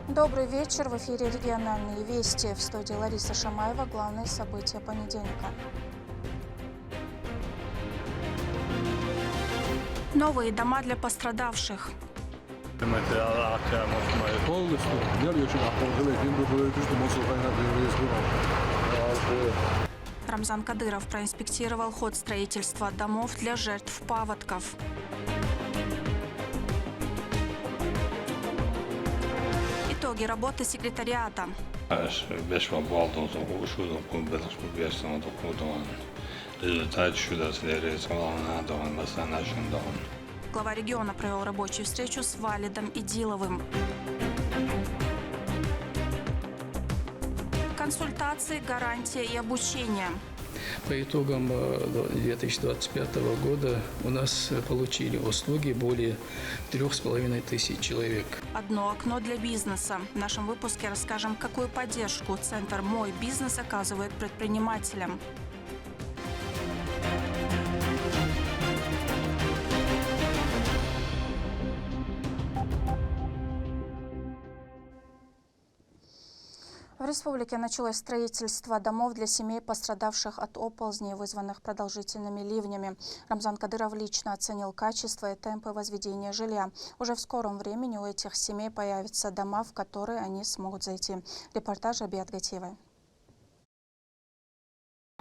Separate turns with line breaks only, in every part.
Добрый вечер. В эфире региональные вести. В студии Лариса Шамаева. Главные события понедельника. Новые дома для пострадавших. Рамзан Кадыров проинспектировал ход строительства домов для жертв паводков. Итоги работы секретариата. Глава региона провел рабочую встречу с Валидом Идиловым. Консультации, гарантия и обучение.
По итогам 2025 года у нас получили услуги более 3500 человек.
Одно окно для бизнеса. В нашем выпуске расскажем, какую поддержку Центр «Мой бизнес» оказывает предпринимателям. В республике началось строительство домов для семей, пострадавших от оползней, вызванных продолжительными ливнями. Рамзан Кадыров лично оценил качество и темпы возведения жилья. Уже в скором времени у этих семей появятся дома, в которые они смогут зайти. Репортаж Абиат Гатиевой.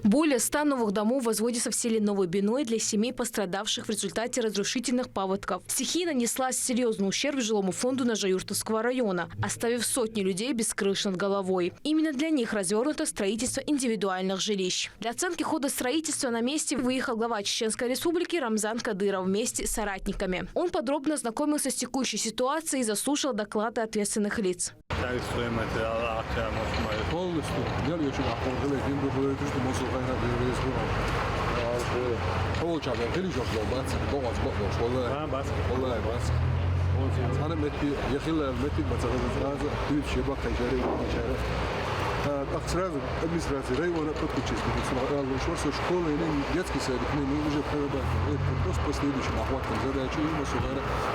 Более 100 новых домов возводятся в селе Новый Биной для семей, пострадавших в результате разрушительных паводков. Стихия нанесла серьезный ущерб жилому фонду Нажаюртовского района, оставив сотни людей без крыши над головой. Именно для них развернуто строительство индивидуальных жилищ. Для оценки хода строительства на месте выехал глава Чеченской республики Рамзан Кадыров вместе с соратниками. Он подробно ознакомился с текущей ситуацией и заслушал доклады ответственных лиц.
сразу администрация района подключилась, шварцев школы, детский садик, мы уже прорабатываем. Это просто последующим охватом задачи, и в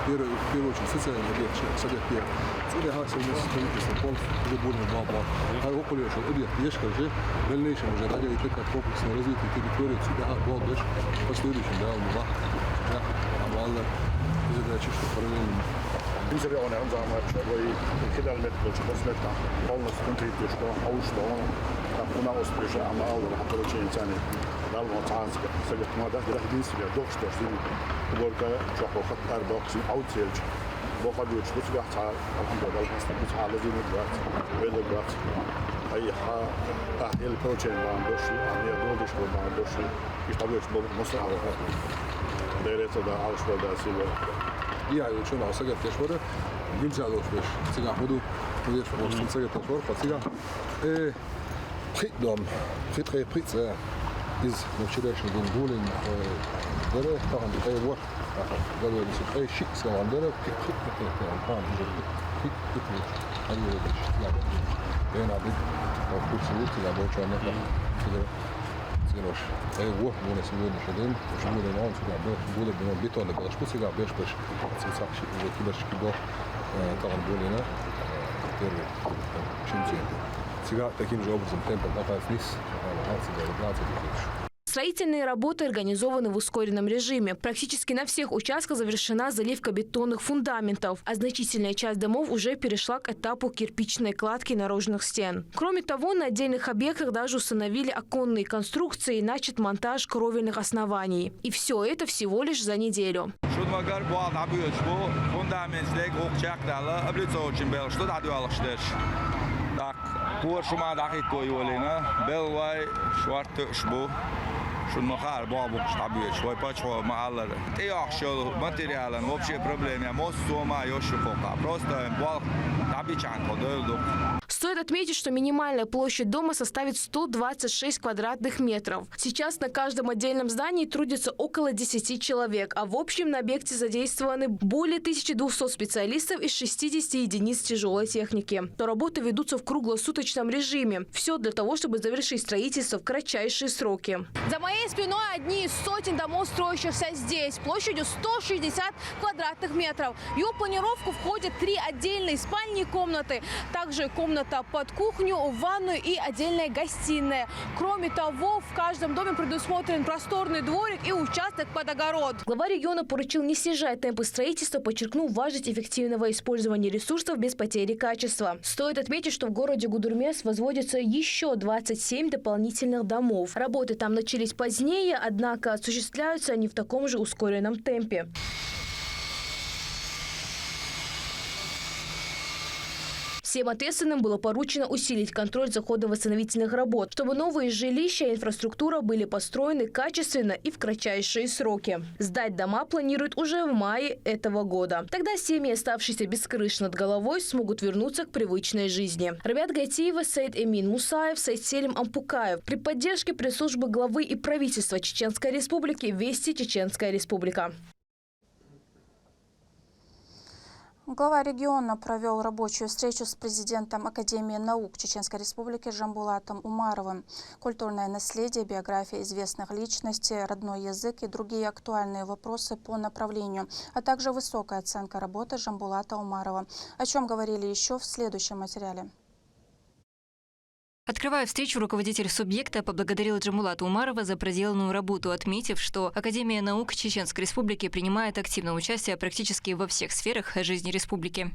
первую очередь социальный объект, совет первый. Цель совместно строительство, полностью уже более 2 балла. А около этого объект Ешка уже в дальнейшем уже ради как комплексное развитие территории, сюда был дальше последующим, да, амалlar задачи, что параллельно.
Biz reagujemy na خلال متر خلص كونكريت شو أول شو أنا أصبح أنا أول حتى لو شيء ثاني لا ما تعرف سجل ما ده ده دين سجل دوكش تشتري بقولك شو خط 4 أو تيج بقى بيوش بس بيحصل الحمد لله بس بيحصل لازم الوقت وين الوقت أي حاجة البروتين ما عندوش يعني يدورش ما عندوش يشتغلش بمصر على دايرته ده على شو ده سيبه
Я еще на сагат тешвора, нельзя лошадь. Сега буду будешь просто сагат тешвор, сега. Придом, притре из вчерашнего дня гулин, дыра, там вот, говорю, что шик сказал, дыра, там уже фиг, они вот, я надо, курс лучше, я больше не знаю. Вот, мы на сегодняшний день, что мы на улице, было бы бетонный был, что сега бежишь, цицакши, вот кибершки был, там были на первый, чем сега таким же образом темпом попасть вниз, 20-20 тысяч.
Строительные работы организованы в ускоренном режиме. Практически на всех участках завершена заливка бетонных фундаментов, а значительная часть домов уже перешла к этапу кирпичной кладки наружных стен. Кроме того, на отдельных объектах даже установили оконные конструкции и начат монтаж кровельных оснований. И все это всего лишь за неделю.
شون مخار بابوش طبيعي شوي باشوا معلر تياخشوا ماتيريالا вообще проблема мосту ма еще пока просто бал طبيعي عن خدودو.
Стоит отметить, что минимальная площадь дома составит 126 квадратных метров. Сейчас на каждом отдельном здании трудится около 10 человек, а в общем на объекте задействованы более 1200 специалистов из 60 единиц тяжелой техники. Но работы ведутся в круглосуточном режиме. Все для того, чтобы завершить строительство в кратчайшие сроки.
За моей
моей спиной одни из сотен домов, строящихся здесь, площадью 160 квадратных метров. В его планировку входят 3 отдельные спальни комнаты, также комната под кухню, ванную и отдельная гостиная. Кроме того, в каждом доме предусмотрен просторный дворик и участок под огород. Глава региона поручил не снижать темпы строительства, подчеркнув важность эффективного использования ресурсов без потери качества. Стоит отметить, что в городе Гудермес возводится еще 27 дополнительных домов. Работы там начались позднее, однако осуществляются они в таком же ускоренном темпе. Всем ответственным было поручено усилить контроль за ходом восстановительных работ, чтобы новые жилища и инфраструктура были построены качественно и в кратчайшие сроки. Сдать дома планируют уже в мае этого года. Тогда семьи, оставшиеся без крыш над головой, смогут вернуться к привычной жизни. Рабят Гайтиева, Саид Эмин Мусаев, Саид Селим Ампукаев. При поддержке пресс-службы главы и правительства Чеченской Республики «Вести Чеченская Республика».
Глава региона провел рабочую встречу с президентом Академии наук Чеченской Республики Жамбулатом Умаровым. Культурное наследие, биография известных личностей, родной язык и другие актуальные вопросы по направлению, а также высокая оценка работы Жамбулата Умарова. О чем говорили еще в следующем материале.
Открывая встречу, руководитель субъекта поблагодарил Джамбулата Умарова за проделанную работу, отметив, что Академия наук Чеченской Республики принимает активное участие практически во всех сферах жизни республики.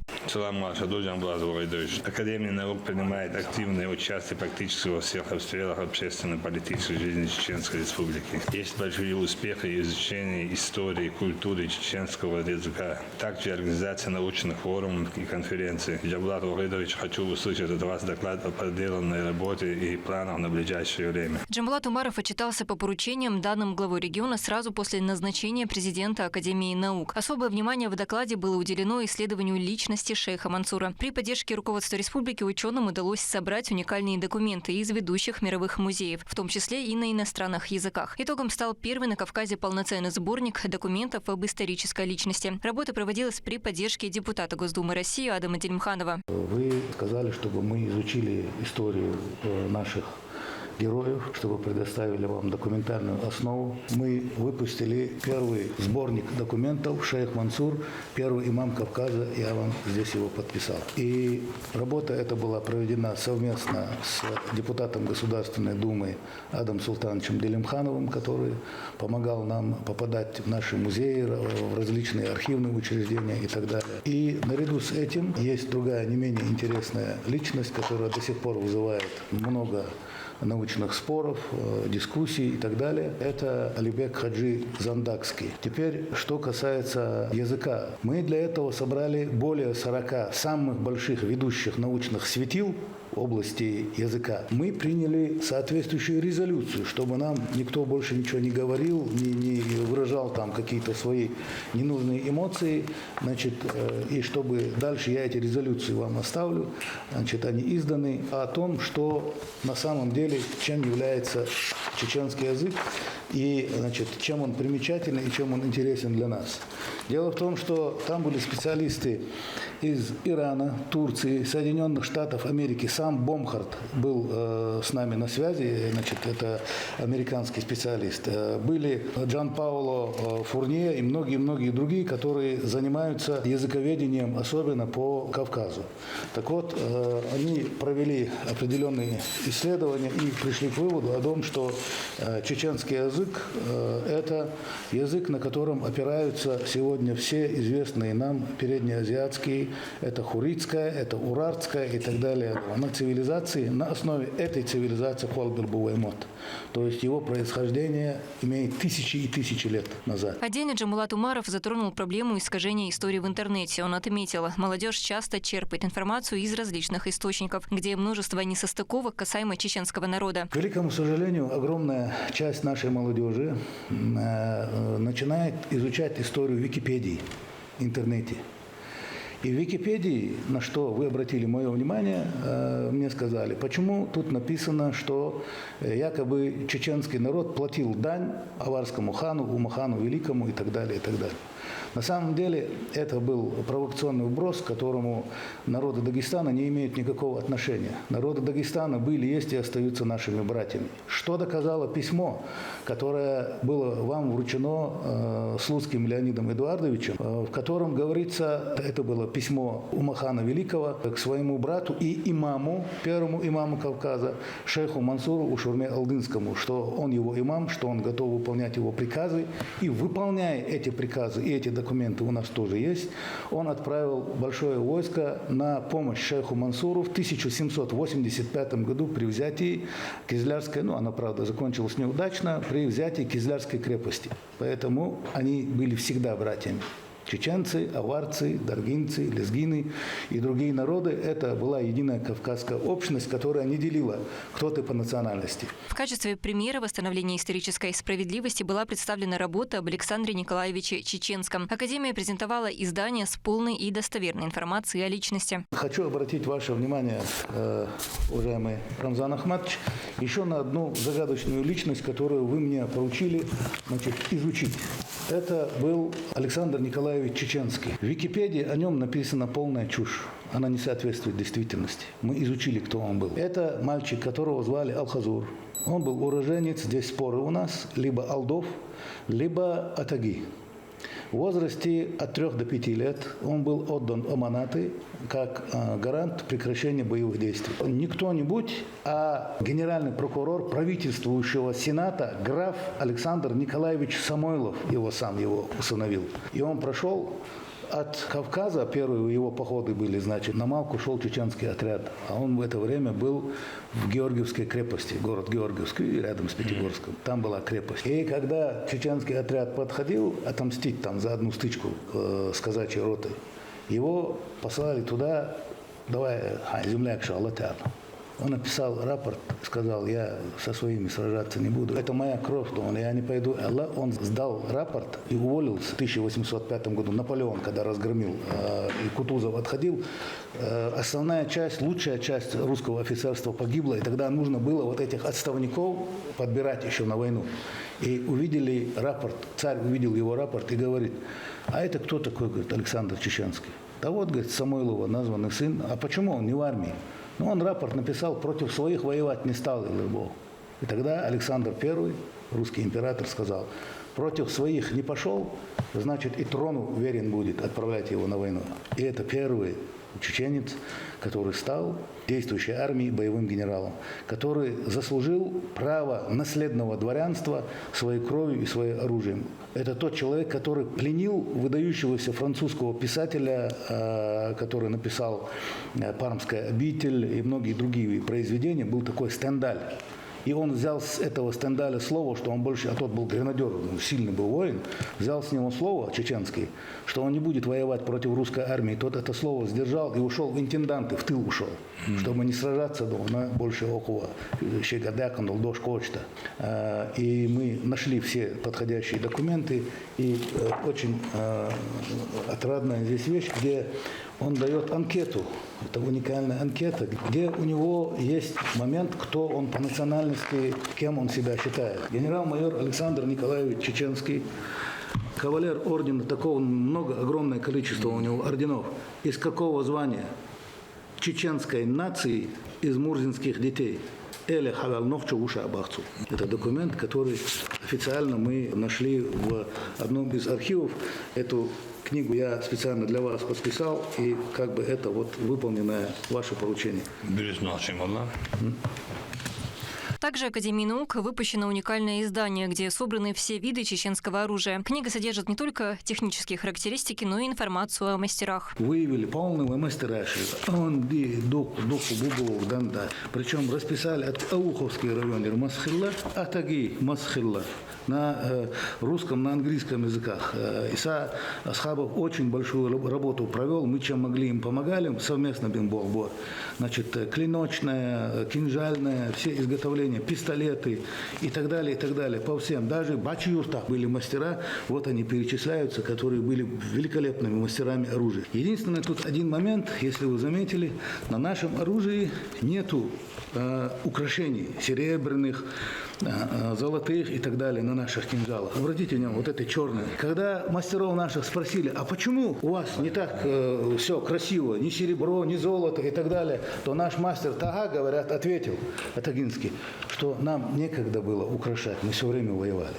Академия наук принимает активное участие практически во всех сферах общественно-политической жизни Чеченской Республики. Есть большие успехи в изучении истории, культуры чеченского языка, также организация научных форумов и конференций. Джамбулат Уридович, хочу услышать от вас доклад о проделанной работе и планах на ближайшее время.
Джамбулат Умаров отчитался по поручениям, данным главой региона сразу после назначения президента Академии наук. Особое внимание в докладе было уделено исследованию личности шейха Мансура. При поддержке руководства республики ученым удалось собрать уникальные документы из ведущих мировых музеев, в том числе и на иностранных языках. Итогом стал первый на Кавказе полноценный сборник документов об исторической личности. Работа проводилась при поддержке депутата Госдумы России Адама Делимханова.
Вы сказали, чтобы мы изучили историю наших героев, чтобы предоставили вам документальную основу. Мы выпустили первый сборник документов «Шейх Мансур», первый имам Кавказа, я вам здесь его подписал. И работа эта была проведена совместно с депутатом Государственной Думы Адамом Султановичем Делимхановым, который помогал нам попадать в наши музеи, в различные архивные учреждения и так далее. И наряду с этим есть другая, не менее интересная личность, которая до сих пор вызывает много научных споров, дискуссий и так далее. Это Алибек Хаджи Зандакский. Теперь, что касается языка. Мы для этого собрали более 40 самых больших ведущих научных светил в области языка. Мы приняли соответствующую резолюцию, чтобы нам никто больше ничего не говорил, не выражал там какие-то свои ненужные эмоции. Значит, и чтобы дальше я эти резолюции вам оставлю, значит, они изданы о том, что на самом деле, чем является чеченский язык и, значит, чем он примечателен и чем он интересен для нас. Дело в том, что там были специалисты из Ирана, Турции, Соединенных Штатов Америки. Сам Бомхард был с нами на связи, значит, это американский специалист. Были Джан Пауло Фурнье и многие-многие другие, которые занимаются языковедением, особенно по Кавказу. Так вот, они провели определенные исследования и пришли к выводу о том, что чеченский язык – это язык, на котором опираются сегодня все известные нам переднеазиатские, это хуритская, это урартская и так далее, на цивилизации, на основе этой цивилизации Хуалбербуваймот. То есть его происхождение имеет тысячи и тысячи лет назад.
Отдельно Джамбулат Умаров затронул проблему искажения истории в интернете. Он отметил, молодежь часто черпает информацию из различных источников, где множество несостыковок касаемо чеченского народа.
К великому сожалению, огромная часть нашей молодежи начинает изучать историю Википедии, интернете. И в Википедии, на что вы обратили мое внимание, мне сказали, почему тут написано, что якобы чеченский народ платил дань аварскому хану, Умахану Великому и так далее, и так далее. На самом деле это был провокационный вброс, к которому народы Дагестана не имеют никакого отношения. Народы Дагестана были, есть и остаются нашими братьями. Что доказало письмо, которое было вам вручено Слуцким Леонидом Эдуардовичем, в котором говорится, это было письмо Умахана Великого к своему брату и имаму, первому имаму Кавказа, шейху Мансуру Ушурме Алдынскому, что он его имам, что он готов выполнять его приказы. И выполняя эти приказы и эти документы у нас тоже есть, он отправил большое войско на помощь шейху Мансуру в 1785 году при взятии Кизлярской, она, правда, закончилась неудачно, при взятии Кизлярской крепости. Поэтому они были всегда братьями. Чеченцы, аварцы, даргинцы, лезгины и другие народы – это была единая кавказская общность, которая не делила, кто ты по национальности.
В качестве примера восстановления исторической справедливости была представлена работа об Александре Николаевиче Чеченском. Академия презентовала издание с полной и достоверной информацией о личности.
Хочу обратить ваше внимание, уважаемый Рамзан Ахматович, еще на одну загадочную личность, которую вы мне поручили изучить. Это был Александр Николаевич Чеченский. В Википедии о нем написана полная чушь. Она не соответствует действительности. Мы изучили, кто он был. Это мальчик, которого звали Алхазур. Он был уроженец, здесь споры у нас, либо Алдов, либо Атаги. В возрасте от 3 до 5 лет он был отдан Аманаты как гарант прекращения боевых действий. Не кто-нибудь, а генеральный прокурор правительствующего Сената граф Александр Николаевич Самойлов, его усыновил. И он прошел от Кавказа, первые его походы были, на Малку шел чеченский отряд, а он в это время был в Георгиевской крепости, город Георгиевский, рядом с Пятигорском. Там была крепость. И когда чеченский отряд подходил отомстить за одну стычку с казачьей ротой, его послали туда, давай, земляк шалатян. Он написал рапорт, сказал, я со своими сражаться не буду. Это моя кровь, я не пойду. Он сдал рапорт и уволился в 1805 году. Наполеон, когда разгромил и Кутузов отходил, основная часть, лучшая часть русского офицерства погибла. И тогда нужно было этих отставников подбирать еще на войну. И увидели рапорт, царь увидел его рапорт и говорит, а это кто такой, говорит, Александр Чеченский? Да вот, говорит, Самойлова названный сын. А почему он не в армии? Он рапорт написал, против своих воевать не стал, Бог. И тогда Александр I, русский император, сказал, против своих не пошел, значит и трону верен будет, отправлять его на войну. И это первый чеченец, который стал действующей армией боевым генералом, который заслужил право наследного дворянства своей кровью и своим оружием. Это тот человек, который пленил выдающегося французского писателя, который написал «Пармская обитель» и многие другие произведения, был такой Стендаль. И он взял с этого Стендаля слово, что он больше, а тот был гренадер, сильный был воин, взял с него слово чеченский, что он не будет воевать против русской армии. Тот это слово сдержал и ушел в интенданты, в тыл ушел, чтобы не сражаться, но больше около Щегадякан, Лдош, Кочта. И мы нашли все подходящие документы, и очень отрадная здесь вещь, где он дает анкету, это уникальная анкета, где у него есть момент, кто он по национальности, кем он себя считает. Генерал-майор Александр Николаевич Чеченский, кавалер ордена, такого огромное количество у него орденов. Из какого звания? Чеченской нации, из мурзинских детей. Это документ, который официально мы нашли в одном из архивов. Эту книгу я специально для вас подписал, и это выполненное ваше поручение.
Также Академией наук выпущено уникальное издание, где собраны все виды чеченского оружия. Книга содержит не только технические характеристики, но и информацию о мастерах.
Выявили полного мастера. Причем расписали от Ауховский район Масхилла, Атаги Масхилла. На русском, на английском языках. Иса Асхабов очень большую работу провел. Мы чем могли им помогали. Совместно бимбол. Клиночное, кинжальное, все изготовления, пистолеты и так далее, по всем. Даже бачи-юрта были мастера, они перечисляются, которые были великолепными мастерами оружия. Единственное, тут один момент, если вы заметили, на нашем оружии нету украшений серебряных, золотых и так далее на наших кинжалах. Обратите внимание, вот это черное. Когда мастеров наших спросили, а почему у вас не так все красиво, ни серебро, ни золото и так далее, то наш мастер Тага, говорят, ответил, Атагинский, что нам некогда было украшать, мы все время воевали.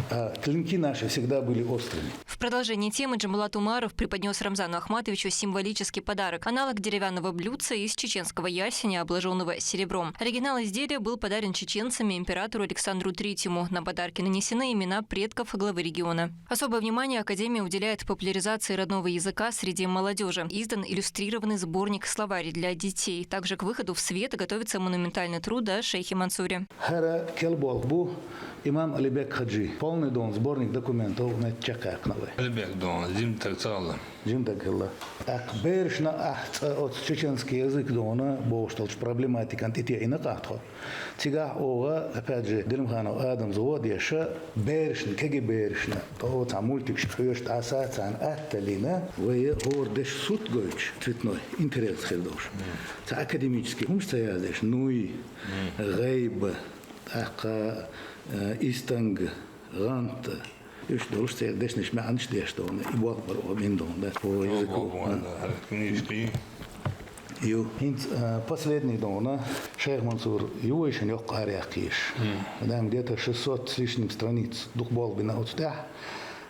А клинки наши всегда были острыми.
В продолжении темы Джамбулат Умаров преподнес Рамзану Ахматовичу символический подарок – аналог деревянного блюдца из чеченского ясеня, обложенного серебром. Оригинал изделия был подарен чеченцами императору Александру III. На подарки нанесены имена предков главы региона. Особое внимание Академия уделяет популяризации родного языка среди молодежи. Издан иллюстрированный сборник словарей для детей. Также к выходу в свет готовится монументальный труд о шейхе Мансуре.
Имам Алибек Хаджи. Полный дом, сборник документов на Чакакновой.
Алибек дом, Зим Такцала.
Зим Такцала. Бершна от чеченский язык дона, что проблематика антития и накатха. Тига ова, опять же, Дилмханов Адам завод яша, бершна, кеги бершна. То там мультик шпёшт асацан атталина, вое ордеш сутгойч, цветной, интерес хердош. Это академический умство язык, нуи, гайба, ака, Истанг, Гант, и что уж это дешнеш мянш дештон, и вот про миндон, да, по языку. Последний дон, шейх Мансур, его еще не охаряхиш. Там где-то 600 с лишним страниц, дух болби на отстах.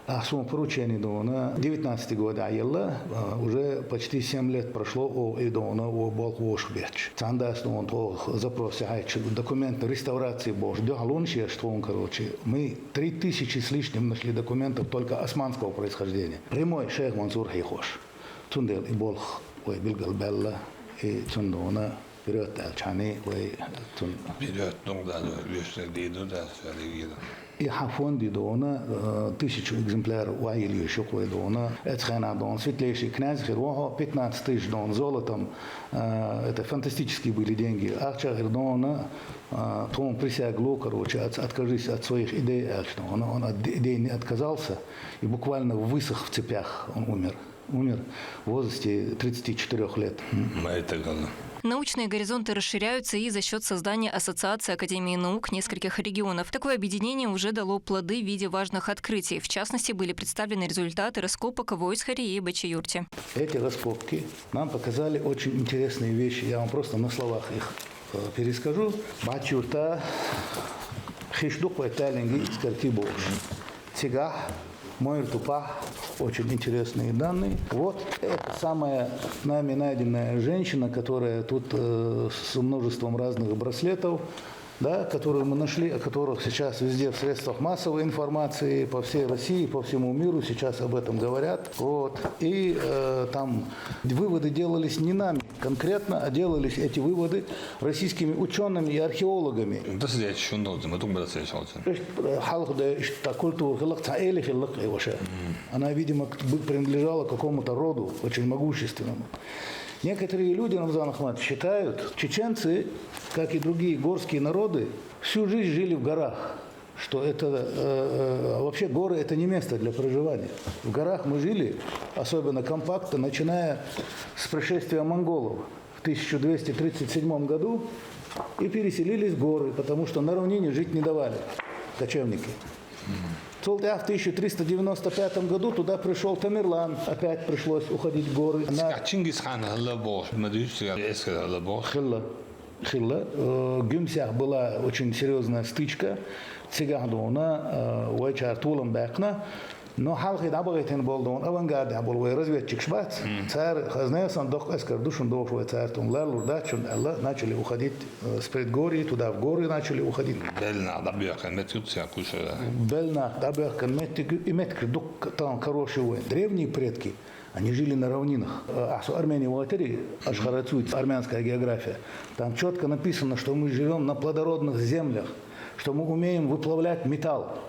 А сумма поручений Дона 19 год аялла, уже почти 7 лет прошло о Идона, о Болхвошбеч. Цандас он то запросы документ реставрации Бож. Дёгалуншия, что он, короче, мы 3000 с лишним нашли документов только османского происхождения. Прямой шейх Мансур Хейхош. Тундел и Болх, ой, Билгалбелла, и Тундона. Вперед, Алчани, ой, Тун.
Вперед, ну да, Лешнедиду, да,
И хафонди дона 1000 экземпляров уайли еще кое дона. Это хана дон светлейший князь Хервоха 15 000 дон золотом. Это фантастические были деньги. Ахча Хердона он присягло, короче, откажись от своих идей. Он от идей не отказался и буквально высох в цепях. Он умер в возрасте 34 лет.
Научные горизонты расширяются и за счет создания Ассоциации Академии наук нескольких регионов. Такое объединение уже дало плоды в виде важных открытий. В частности, были представлены результаты раскопок в Ойсхаре и Бачаюрте.
Эти раскопки нам показали очень интересные вещи. Я вам просто на словах их перескажу. Бачаюрта, Хиштук, Вайталинги, Скаркибош, Цигах, Мойртупа. Очень интересные данные. Вот это самая нами найденная женщина, которая тут с множеством разных браслетов, да, которую мы нашли, о которых сейчас везде в средствах массовой информации по всей России, по всему миру сейчас об этом говорят. Вот. И там выводы делались не нами конкретно, а делались эти выводы российскими учеными и археологами. Она, видимо, принадлежала какому-то роду очень могущественному. Некоторые люди, Рамзан Ахматович, считают, чеченцы, как и другие горские народы, всю жизнь жили в горах. Что это вообще горы – это не место для проживания. В горах мы жили, особенно компактно, начиная с пришествия монголов в 1237 году и переселились в горы, потому что на равнине жить не давали кочевники. Только в 1395 году туда пришел Тамерлан, опять пришлось уходить в горы. Хилла. В Гюмсях была очень серьезная стычка. Цигагдона, Уайчар Тулам Бекна. Но халхи дабагайтен болдон, авангард аболвай разведчик шбац. Царь хазнесан дох эскар душен дошвай царь тумлар лурдачун Алла начали уходить с предгорий, туда в горы начали уходить. Бельна дабьяхан метик и метик дук там хороший воин. Древние предки, они жили на равнинах. Армения в Алатыре, Ашхарацует, армянская география. Там четко написано, что мы живем на плодородных землях, что мы умеем выплавлять металл.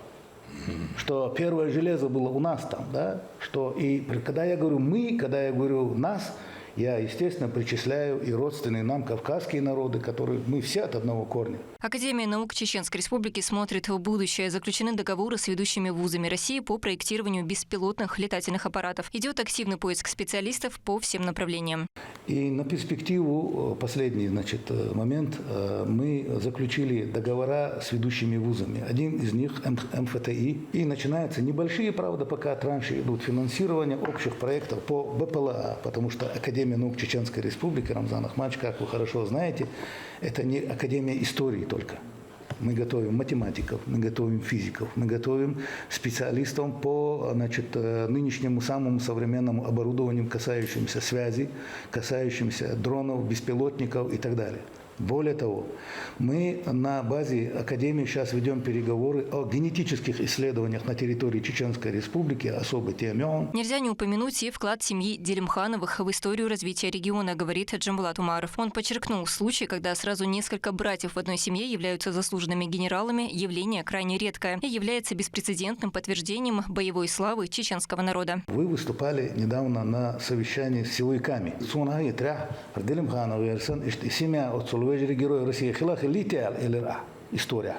Что первое железо было у нас там, да, что и когда я говорю мы, когда я говорю нас, Я, естественно, причисляю и родственные нам кавказские народы, которые мы все от одного корня.
Академия наук Чеченской Республики смотрит в будущее. Заключены договоры с ведущими вузами России по проектированию беспилотных летательных аппаратов. Идет активный поиск специалистов по всем направлениям.
И на перспективу, последний момент, мы заключили договора с ведущими вузами. Один из них МФТИ. И начинаются небольшие, правда, пока транши идут, финансирование общих проектов по БПЛА, потому что Академия наук Чеченской Республики, Рамзан Ахмадович, как вы хорошо знаете, это не Академия истории только. Мы готовим математиков, мы готовим физиков, мы готовим специалистов по нынешнему самому современному оборудованию, касающемуся связи, касающемуся дронов, беспилотников и так далее. Более того, мы на базе Академии сейчас ведем переговоры о генетических исследованиях на территории Чеченской Республики, особо теме.
Нельзя не упомянуть и вклад семьи Делимхановых в историю развития региона, говорит Джамбулат Умаров. Он подчеркнул, случай, когда сразу несколько братьев в одной семье являются заслуженными генералами, явление крайне редкое и является беспрецедентным подтверждением боевой славы чеченского народа.
Вы выступали недавно на совещании с силовиками. Герои России история.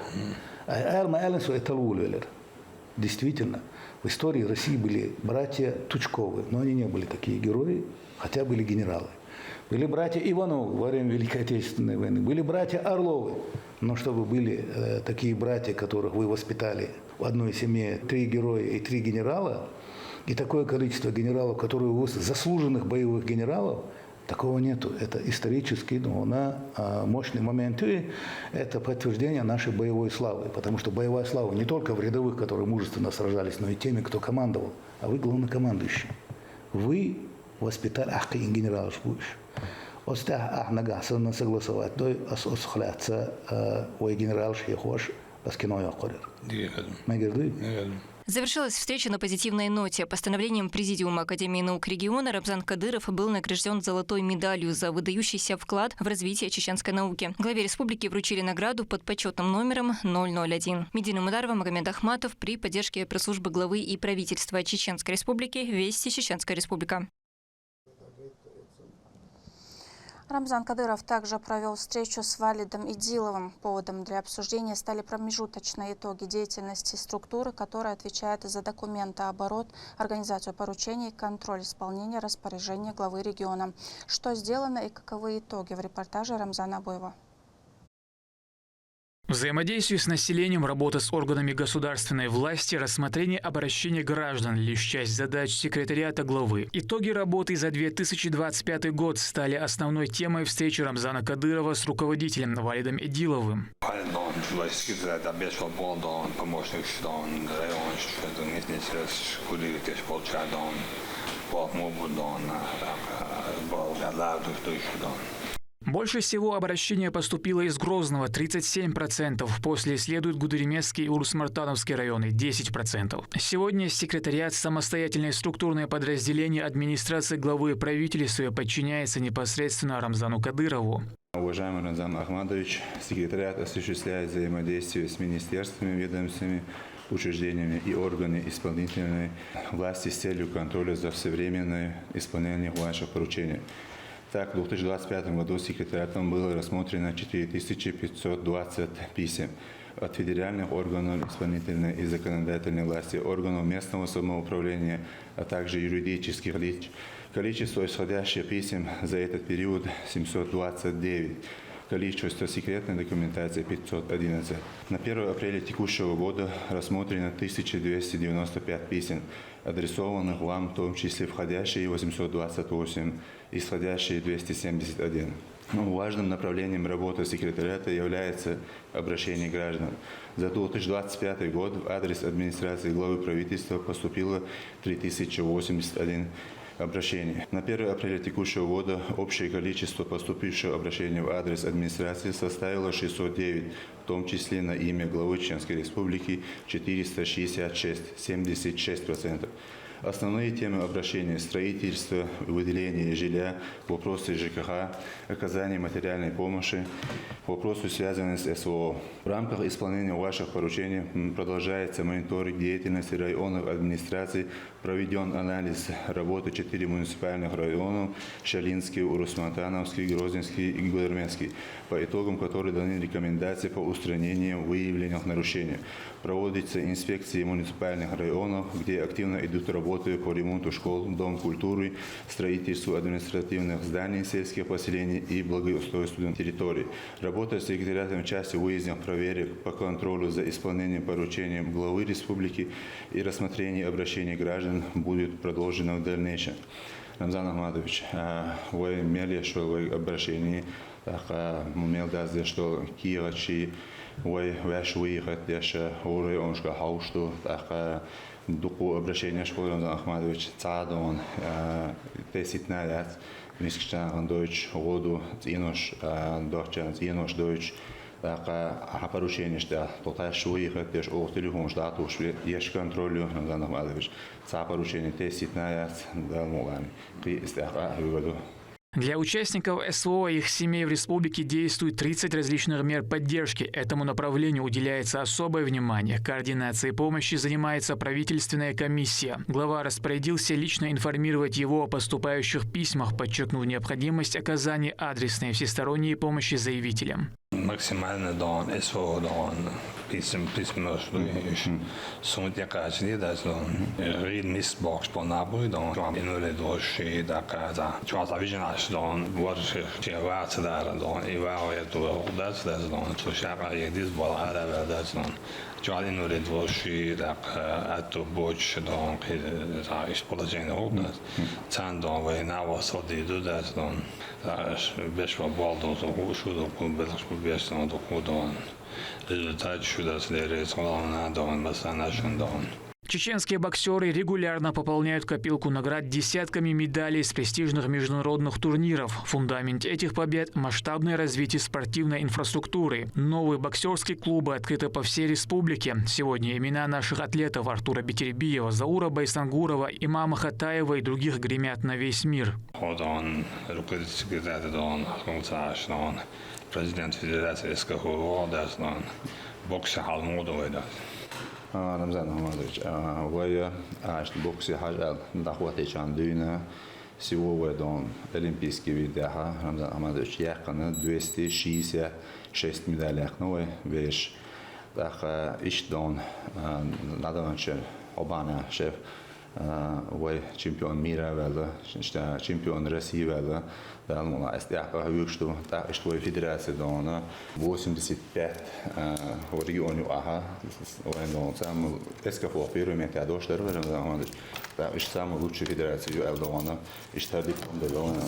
Действительно, в истории России были братья Тучковы, но они не были такие герои, хотя были генералы. Были братья Ивановы во время Великой Отечественной войны, были братья Орловы. Но чтобы были такие братья, которых вы воспитали в одной семье, 3 героя и 3 генерала, и такое количество генералов, которые заслуженных боевых генералов, такого нету. Это исторически, мощный момент. И это подтверждение нашей боевой славы. Потому что боевая слава не только в рядовых, которые мужественно сражались, но и теми, кто командовал. А вы главнокомандующий. Вы воспитали генерал Шпуш. Остах нагасана согласовать. Той осхляться ой генерал Шейхош аскиной акорер.
Завершилась встреча на позитивной ноте. Постановлением Президиума Академии наук региона Рамзан Кадыров был награжден золотой медалью за выдающийся вклад в развитие чеченской науки. Главе республики вручили награду под почетным номером 001. Медина Мударова, Магомед Ахматов при поддержке пресс-службы главы и правительства Чеченской Республики «Вести Чеченская Республика».
Рамзан Кадыров также провел встречу с Валидом Идиловым. Поводом для обсуждения стали промежуточные итоги деятельности структуры, которая отвечает за документооборот, организацию поручений, контроль исполнения распоряжения главы региона. Что сделано и каковы итоги в репортаже Рамзана Абоева.
Взаимодействие с населением, работа с органами государственной власти, рассмотрение обращений граждан – лишь часть задач секретариата главы. Итоги работы за 2025 год стали основной темой встречи Рамзана Кадырова с руководителем Валидом Идиловым. Больше всего обращения поступило из Грозного – 37%. После следуют Гудеремесский и Урус-Мартановский районы – 10%. Сегодня секретариат самостоятельной структурное подразделение администрации главы правительства подчиняется непосредственно Рамзану Кадырову.
Уважаемый Рамзан Ахмадович, секретариат осуществляет взаимодействие с министерствами, ведомствами, учреждениями и органами исполнительной власти с целью контроля за всевременным исполнением ваших поручений. Так, в 2025 году секретариатом было рассмотрено 4520 писем от федеральных органов исполнительной и законодательной власти, органов местного самоуправления, а также юридических лиц. Количество исходящих писем за этот период 729. Количество секретной документации 511. На 1 апреля текущего года рассмотрено 1295 писем, адресованных вам, в том числе входящие 828, исходящие 271. Важным направлением работы секретариата является обращение граждан. За 2025 год в адрес администрации главы правительства поступило 3081 обращений. На 1 апреля текущего года общее количество поступивших обращений в адрес администрации составило 609, в том числе на имя главы Чеченской Республики 466, 76%. Основные темы обращения – строительство, выделение жилья, вопросы ЖКХ, оказание материальной помощи, вопросы, связанные с СВО. В рамках исполнения ваших поручений продолжается мониторинг деятельности районных администраций, проведен анализ работы 4 муниципальных районов – Шалинский, Урус-Мартановский, Грозненский и Гудермесский, по итогам которых даны рекомендации по устранению выявленных нарушений. Проводятся инспекции муниципальных районов, где активно идут работы по ремонту школ, дом культуры, строительству административных зданий, сельских поселений и благоустройству территорий. Работа с секретариатом части выездных проверок по контролю за исполнением поручений главы республики и рассмотрение обращений граждан будет продолжено в дальнейшем. Рамзан Ахмадович, вы имели обращение, момент даже что Киевачи, вы ваши выехать, еще уже он что хаусту, дуку обращение школы Рамзан Ахмадович, цадон, 10 лет, низкостан Deutsch, году, инош, Deutschland, инош Deutsch. А поручение, что тот выехать, теж о телефон штату, есть контролю Рамзан Ахмадович. Ца поручение 10 лет, да, молами.
Для участников СВО и их семей в республике действует 30 различных мер поддержки. Этому направлению уделяется особое внимание. Координацией помощи занимается правительственная комиссия. Глава распорядился лично информировать его о поступающих письмах, подчеркнув необходимость оказания адресной всесторонней помощи заявителям.
Максимально дан СВО дан письма sunt якачни да рид мисбокс по набой дан иноле доши да каза чуаза вижнаш дан варш чевац да дан и вау то дац да дан то шага едис бала да дан чуаз иноле доши да ато боч дан за исполнение обнас цан дан ве наво соди да дан бешва балдо то шудо без бешно до кодон результат шуда следует на дан масанашен дан.
Чеченские боксеры регулярно пополняют копилку наград десятками медалей с престижных международных турниров. В фундаменте этих побед – масштабное развитие спортивной инфраструктуры. Новые боксерские клубы открыты по всей республике. Сегодня имена наших атлетов Артура Бетербиева, Заура Байсангурова, Имама Хатаева и других гремят на весь мир.
Президент Федерации СКХО, бокса Халмудова.
Рамзан Ахмадович, вы боксе хажал дахватичан дюна сегодня олимпийские виды. Рамзан Ахмадович, якна 266 медалей, новый вещь. Так иштон надо обана шеф. Вы чемпион мира, чемпион России, да, ну, я говорю, что так, что федерация дана 85 в регионе Аха, он сам СКФО первый метод, а до что это, да, и самая лучшая федерация Элдона, и что диплом Элдона,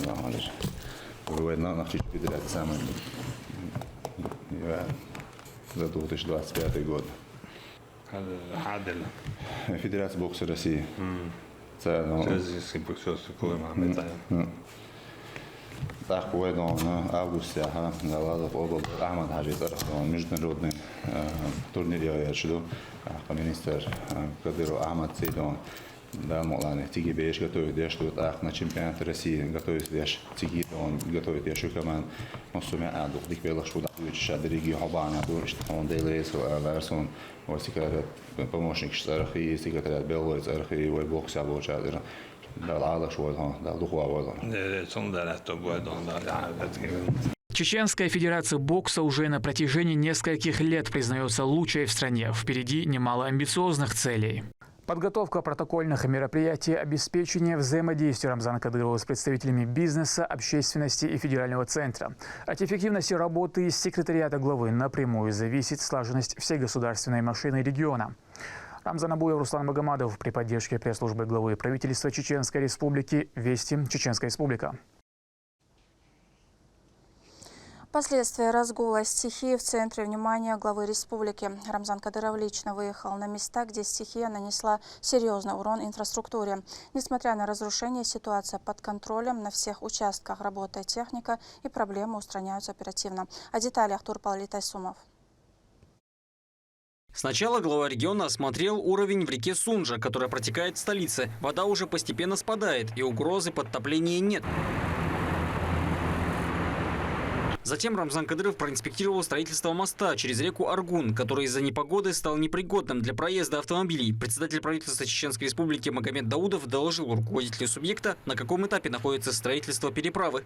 вы на нашей федерации самый за 2025 год. Федерация бокса России. Так, в августе Галадов область Ахмад Хаджитар, международный турнир я чуду, министр Кадыров Ахмад Сейдон, да, молане, тиги беш готовит я что на чемпионат России готовит я тиги он готовит я что команд, но сумя адух дик белых что да, учат дороги хабана, то что он делает версон, вот секретарь помощник стархи, секретарь белой стархи, его бокса бочадыр.
Чеченская федерация бокса уже на протяжении нескольких лет признается лучшей в стране. Впереди немало амбициозных целей. Подготовка протокольных мероприятий, обеспечение взаимодействия Рамзана Кадырова с представителями бизнеса, общественности и федерального центра. От эффективности работы секретариата главы напрямую зависит слаженность всей государственной машины региона. Рамзан Абуев, Руслан Магомадов при поддержке пресс-службы главы правительства Чеченской Республики. Вести, Чеченская Республика.
Последствия разгула стихии в центре внимания главы республики. Рамзан Кадыров лично выехал на места, где стихия нанесла серьезный урон инфраструктуре. Несмотря на разрушение, ситуация под контролем, на всех участках работает техника и проблемы устраняются оперативно. О деталях Турпал Литайсумов.
Сначала глава региона осмотрел уровень в реке Сунжа, которая протекает в столице. Вода уже постепенно спадает, и угрозы подтопления нет. Затем Рамзан Кадыров проинспектировал строительство моста через реку Аргун, который из-за непогоды стал непригодным для проезда автомобилей. Председатель правительства Чеченской Республики Магомед Даудов доложил руководителю субъекта, на каком этапе находится строительство переправы.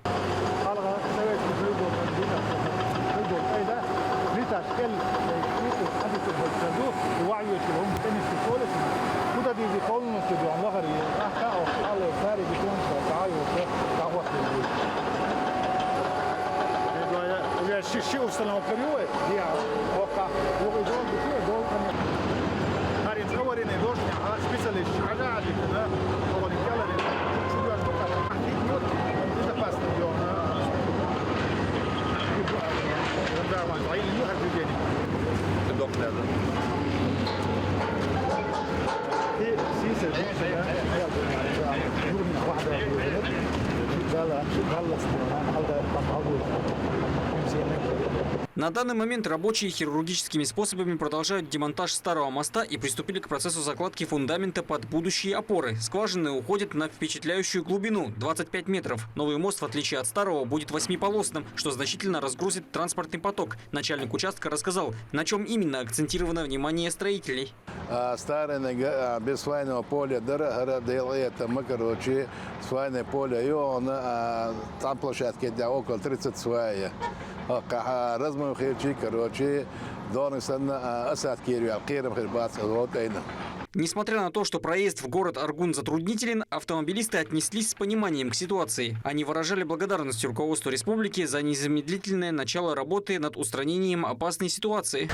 На данный момент рабочие хирургическими способами продолжают демонтаж старого моста и приступили к процессу закладки фундамента под будущие опоры. Скважины уходят на впечатляющую глубину – 25 метров. Новый мост, в отличие от старого, будет 8-полосным, что значительно разгрузит транспортный поток. Начальник участка рассказал, на чем именно акцентировано внимание строителей.
Старое без свайного поля делает мы, свайное поле, и он там площадки для около 30 свая.
Несмотря на то, что проезд в город Аргун затруднителен, автомобилисты отнеслись с пониманием к ситуации. Они выражали благодарность руководству республики за незамедлительное начало работы над устранением опасной ситуации.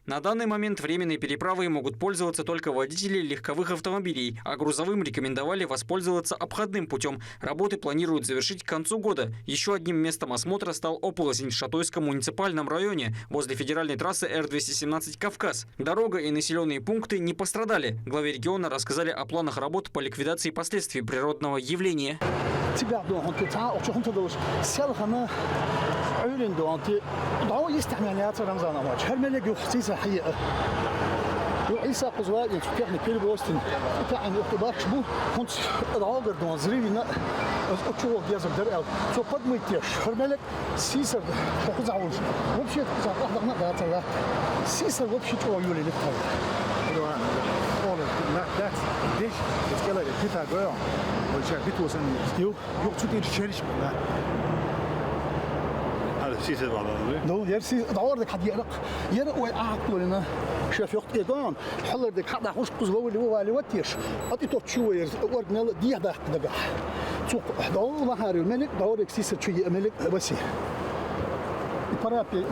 На данный момент временной переправой могут пользоваться только водители легковых автомобилей, а грузовым рекомендовали воспользоваться обходным путем. Работы планируют завершить к концу года. Еще одним местом осмотра стал оползень в Шатойском муниципальном районе возле федеральной трассы Р-217 «Кавказ». Дорога и населенные пункты не пострадали. Главе региона рассказали о планах работ по ликвидации последствий природного явления.
وعيسى قزوات يفتحنا كل بوستن بتاع إنه اختبار شبو كنت العاقر دون زرينا أشوف جاز الدرع شو قد ما يتيش هرملك سيسر تأخذ عون وبشي تأخذ واحد ما قاعد تلا سيسر وبشي تو يولي لكتير.
لا ده ديش تكلا كتير جاية وشيء بتوصل يو تودي تشارش بنا. هذا سيسر بعده.
نو يرسي دعوة حد يرق ويعاقب لنا. شاف يخت إيران حلر دك حدا خوش قزوة اللي هو اللي وتيش أتي تشوير وردنا دي هذا دقة سوق دعوة ظهر الملك دعوة كسيسة شيء الملك بسي فرابي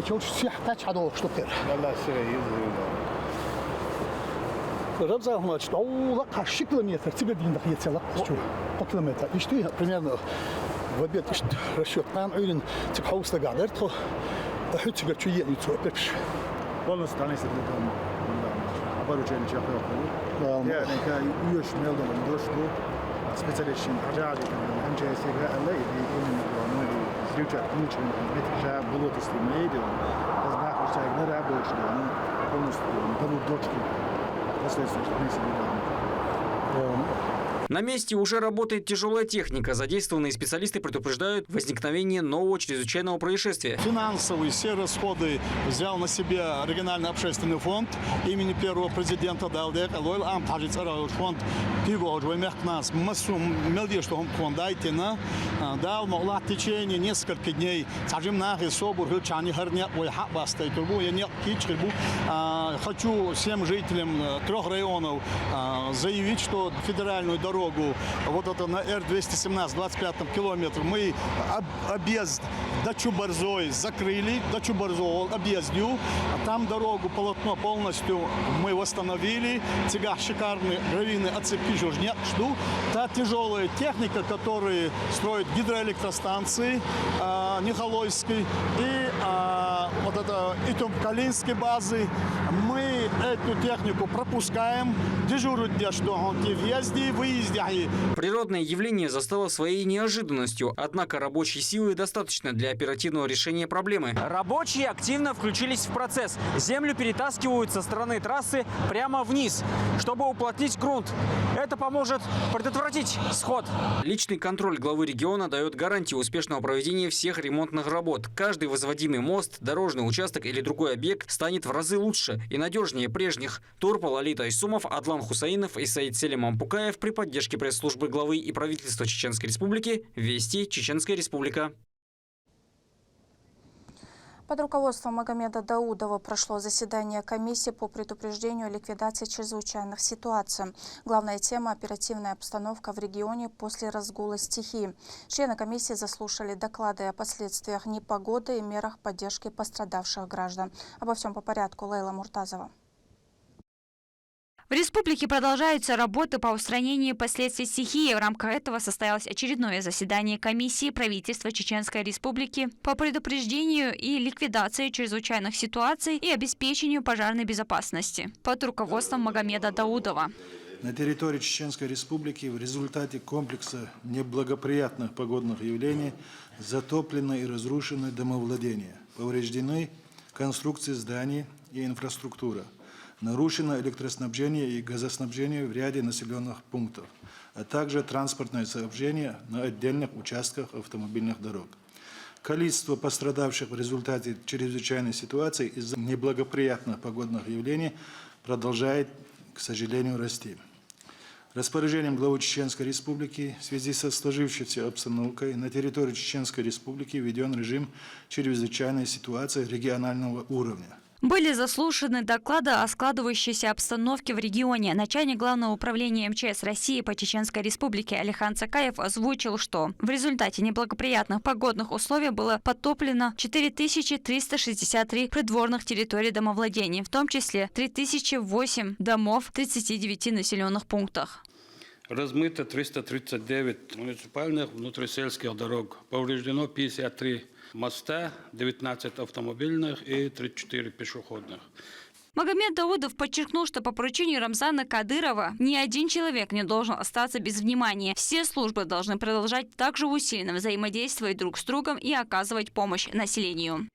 شو سيح تاج حدا شتكر
لا سير
ربزا هنا دعوة هالشكل ميتر تقدين دقيقة سلا شو كيلومتر يشتري примерно وبيت إيش رشوت نام عين تبحوس لقعدته أحط شجر شيء يتوقفش
والله ستاني سيدنا عبارة عن شيء آخر يعني كيوش ميلدو من دوشتو سبيشاليشين حاجة كمان هم جاي سيجا الله يكون نوعي زيوجة كنيش من متجا بلوت استميدو بس باخر شيء نرى بوش يعني كونست بلوت دوشتو بس ستاني سيدنا
На месте уже работает тяжелая техника. Задействованные специалисты предупреждают возникновение нового чрезвычайного происшествия.
Финансовые все расходы взял на себя региональный общественный фонд имени первого президента Далдек. Лойл Амтажиц фонд Пивож Ваймехнас Масум Мелдештом Кондайтина дал могла в течение нескольких дней. Сажим на Собор Хилчани Харня Ойхабастай Турбу я нет Кичкербу. Хочу всем жителям 3 районов заявить, что федеральную дорогу дорогу, вот это на Р-217, 25-м километре, мы объезд до Чубарзой закрыли, до Чубарзой объездил, а там дорогу, полотно полностью мы восстановили. Тебя шикарные гравийные оцепки жду. Та тяжелая техника, которая строит гидроэлектростанции Николаевской и вот это Итум-Калинской базы, мы эту технику пропускаем, дежурят в въезде и выезде.
Природное явление застало своей неожиданностью, однако рабочей силы достаточно для оперативного решения проблемы.
Рабочие активно включились в процесс. Землю перетаскивают со стороны трассы прямо вниз, чтобы уплотнить грунт. Это поможет предотвратить сход.
Личный контроль главы региона дает гарантию успешного проведения всех ремонтных работ. Каждый возводимый мост, дорожный участок или другой объект станет в разы лучше и надежнее прежних. Турпал, Алита Исумов, Адлан Хусаинов и Саид Селим Ампукаев при поддержке пресс-службы главы и правительства Чеченской Республики. Вести, Чеченская Республика.
Под руководством Магомеда Даудова прошло заседание комиссии по предупреждению и ликвидации чрезвычайных ситуаций. Главная тема – оперативная обстановка в регионе после разгула стихии. Члены комиссии заслушали доклады о последствиях непогоды и мерах поддержки пострадавших граждан. Обо всем по порядку. Лейла Муртазова.
В республике продолжаются работы по устранению последствий стихии. В рамках этого состоялось очередное заседание комиссии правительства Чеченской Республики по предупреждению и ликвидации чрезвычайных ситуаций и обеспечению пожарной безопасности под руководством Магомеда Даудова.
На территории Чеченской Республики в результате комплекса неблагоприятных погодных явлений затоплено и разрушено домовладение, повреждены конструкции зданий и инфраструктура. Нарушено электроснабжение и газоснабжение в ряде населенных пунктов, а также транспортное сообщение на отдельных участках автомобильных дорог. Количество пострадавших в результате чрезвычайной ситуации из-за неблагоприятных погодных явлений продолжает, к сожалению, расти. Распоряжением главы Чеченской Республики в связи со сложившейся обстановкой на территории Чеченской Республики введен режим чрезвычайной ситуации регионального уровня.
Были заслушаны доклады о складывающейся обстановке в регионе. Начальник Главного управления МЧС России по Чеченской Республике Алихан Цакаев озвучил, что в результате неблагоприятных погодных условий было подтоплено 4363 придворных территорий домовладений, в том числе 3008 домов в 39 населенных пунктах.
Размыто 339 муниципальных внутрисельских дорог. Повреждено 53 моста, 19 автомобильных и 34 пешеходных.
Магомед Даудов подчеркнул, что по поручению Рамзана Кадырова ни один человек не должен остаться без внимания. Все службы должны продолжать также усиленно взаимодействовать друг с другом и оказывать помощь населению.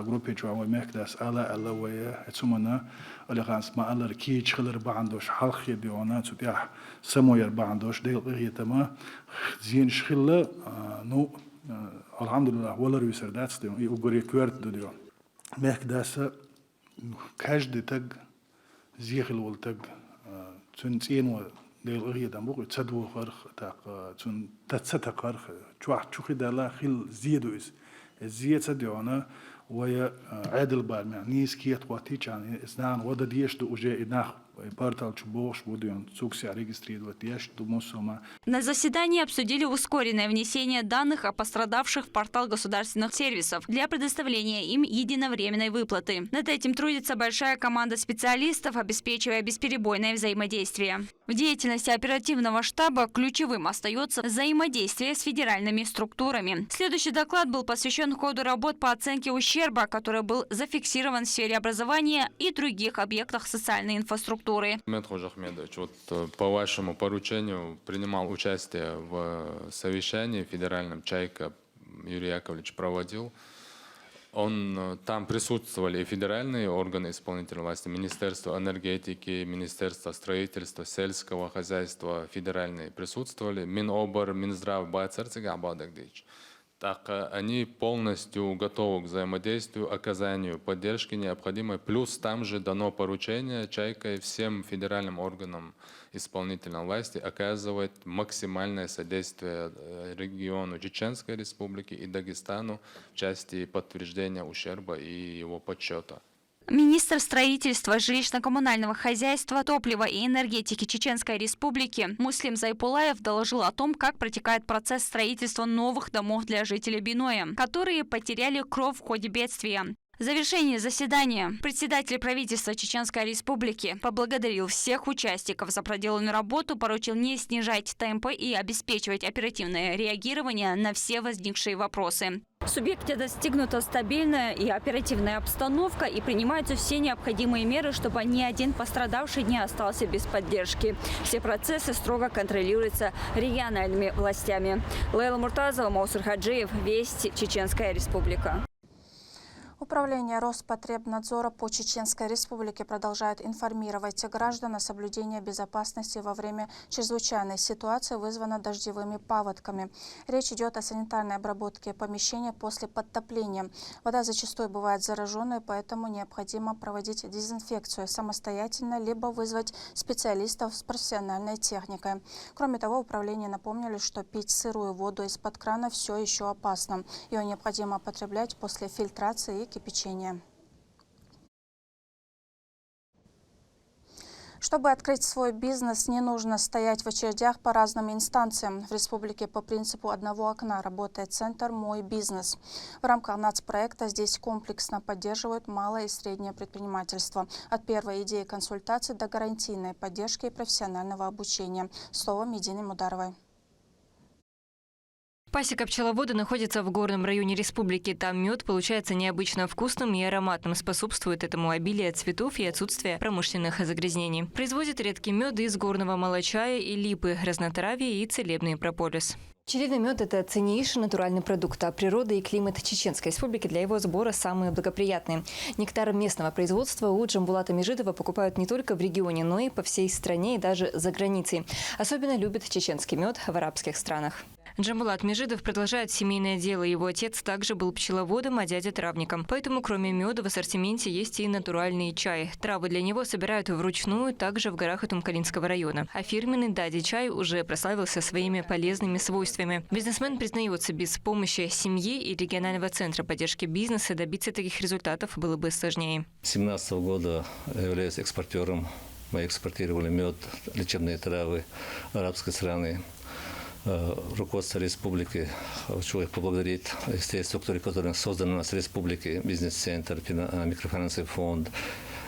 группе чуама мехдас ала вая ацумана алиганс ма алар ки чхлер бандош халхи биона цутя самояр бандош дел гитама зин шхилла ну алхамдулилlah валар висердатс дем и угори кверт дудио мехдаса каждый так зихил вол так цунцин дел гитам буг цадву харх так цун татсата харх чуах чухидала хил зидуис زيت سديونا ويا عادل بالمع نيس كيت واتيش عن إسنان وده ديش دو أجا إناخ بارتال чубош будем цукси регистрировать деш до мусома.
На заседании обсудили ускоренное внесение данных о пострадавших в портал государственных сервисов для предоставления им единовременной выплаты. Над этим трудится большая команда специалистов, обеспечивая бесперебойное взаимодействие. В деятельности оперативного штаба ключевым остается взаимодействие с федеральными структурами. Следующий доклад был посвящен ходу работ по оценке ущерба, который был зафиксирован в сфере образования и других объектах социальной инфраструктуры.
Медхож Ахмедович, вот по вашему поручению принимал участие в совещании федеральном, Чайка Юрий Яковлевич проводил. Там присутствовали и федеральные органы исполнительной власти, Министерство энергетики, Министерство строительства, сельского хозяйства, федеральные присутствовали, Минобр, Минздрав, Байцерцега, Абадагдич. так они полностью готовы к взаимодействию, оказанию поддержки необходимой. Плюс там же дано поручение «Чайкой» всем федеральным органам исполнительной власти оказывать максимальное содействие региону Чеченской Республики и Дагестану в части подтверждения ущерба и его подсчета.
Министр строительства, жилищно-коммунального хозяйства, топлива и энергетики Чеченской Республики Муслим Зайпулаев доложил о том, как протекает процесс строительства новых домов для жителей Биноя, которые потеряли кров в ходе бедствия. В завершении заседания председатель правительства Чеченской Республики поблагодарил всех участников за проделанную работу, поручил не снижать темпы и обеспечивать оперативное реагирование на все возникшие вопросы. В субъекте достигнута стабильная и оперативная обстановка и принимаются все необходимые меры, чтобы ни один пострадавший не остался без поддержки. Все процессы строго контролируются региональными властями. Лейла Муртазова, Маусур Хаджиев, Вести, Чеченская Республика.
Управление Роспотребнадзора по Чеченской Республике продолжает информировать граждан о соблюдении безопасности во время чрезвычайной ситуации, вызванной дождевыми паводками. Речь идет о санитарной обработке помещения после подтопления. Вода зачастую бывает зараженной, поэтому необходимо проводить дезинфекцию самостоятельно, либо вызвать специалистов с профессиональной техникой. Кроме того, управление напомнили, что пить сырую воду из-под крана все еще опасно. Ее необходимо потреблять после фильтрации и кипячения. Чтобы открыть свой бизнес, не нужно стоять в очередях по разным инстанциям. В республике по принципу одного окна работает центр «Мой бизнес». В рамках нацпроекта здесь комплексно поддерживают малое и среднее предпринимательство. От первой идеи консультации до гарантийной поддержки и профессионального обучения. Слово Медины Мударовой.
Пасека пчеловода находится в горном районе республики. Там мед получается необычно вкусным и ароматным. Способствует этому обилие цветов и отсутствие промышленных загрязнений. Производит редкий мед из горного молочая и липы, разнотравье и целебный прополис. Пчелиный мед – это ценнейший натуральный продукт, а природа и климат Чеченской Республики для его сбора самые благоприятные. Нектар местного производства у Джамбулата Межидова покупают не только в регионе, но и по всей стране и даже за границей. Особенно любят чеченский мед в арабских странах. Джамбулат Межидов продолжает семейное дело. Его отец также был пчеловодом, а дядя – травником. Поэтому кроме меда в ассортименте есть и натуральный чай. Травы для него собирают вручную, также в горах Атумкалинского района. А фирменный дади чай уже прославился своими полезными свойствами. Бизнесмен признается, без помощи семьи и регионального центра поддержки бизнеса добиться таких результатов было бы сложнее.
С 2017 года являюсь экспортером. Мы экспортировали мед, лечебные травы арабской страны. Руководство республики, хочу их поблагодарить, из tej структуры, которые созданы у нас в республике, бизнес-центр, микрофинансовый фонд,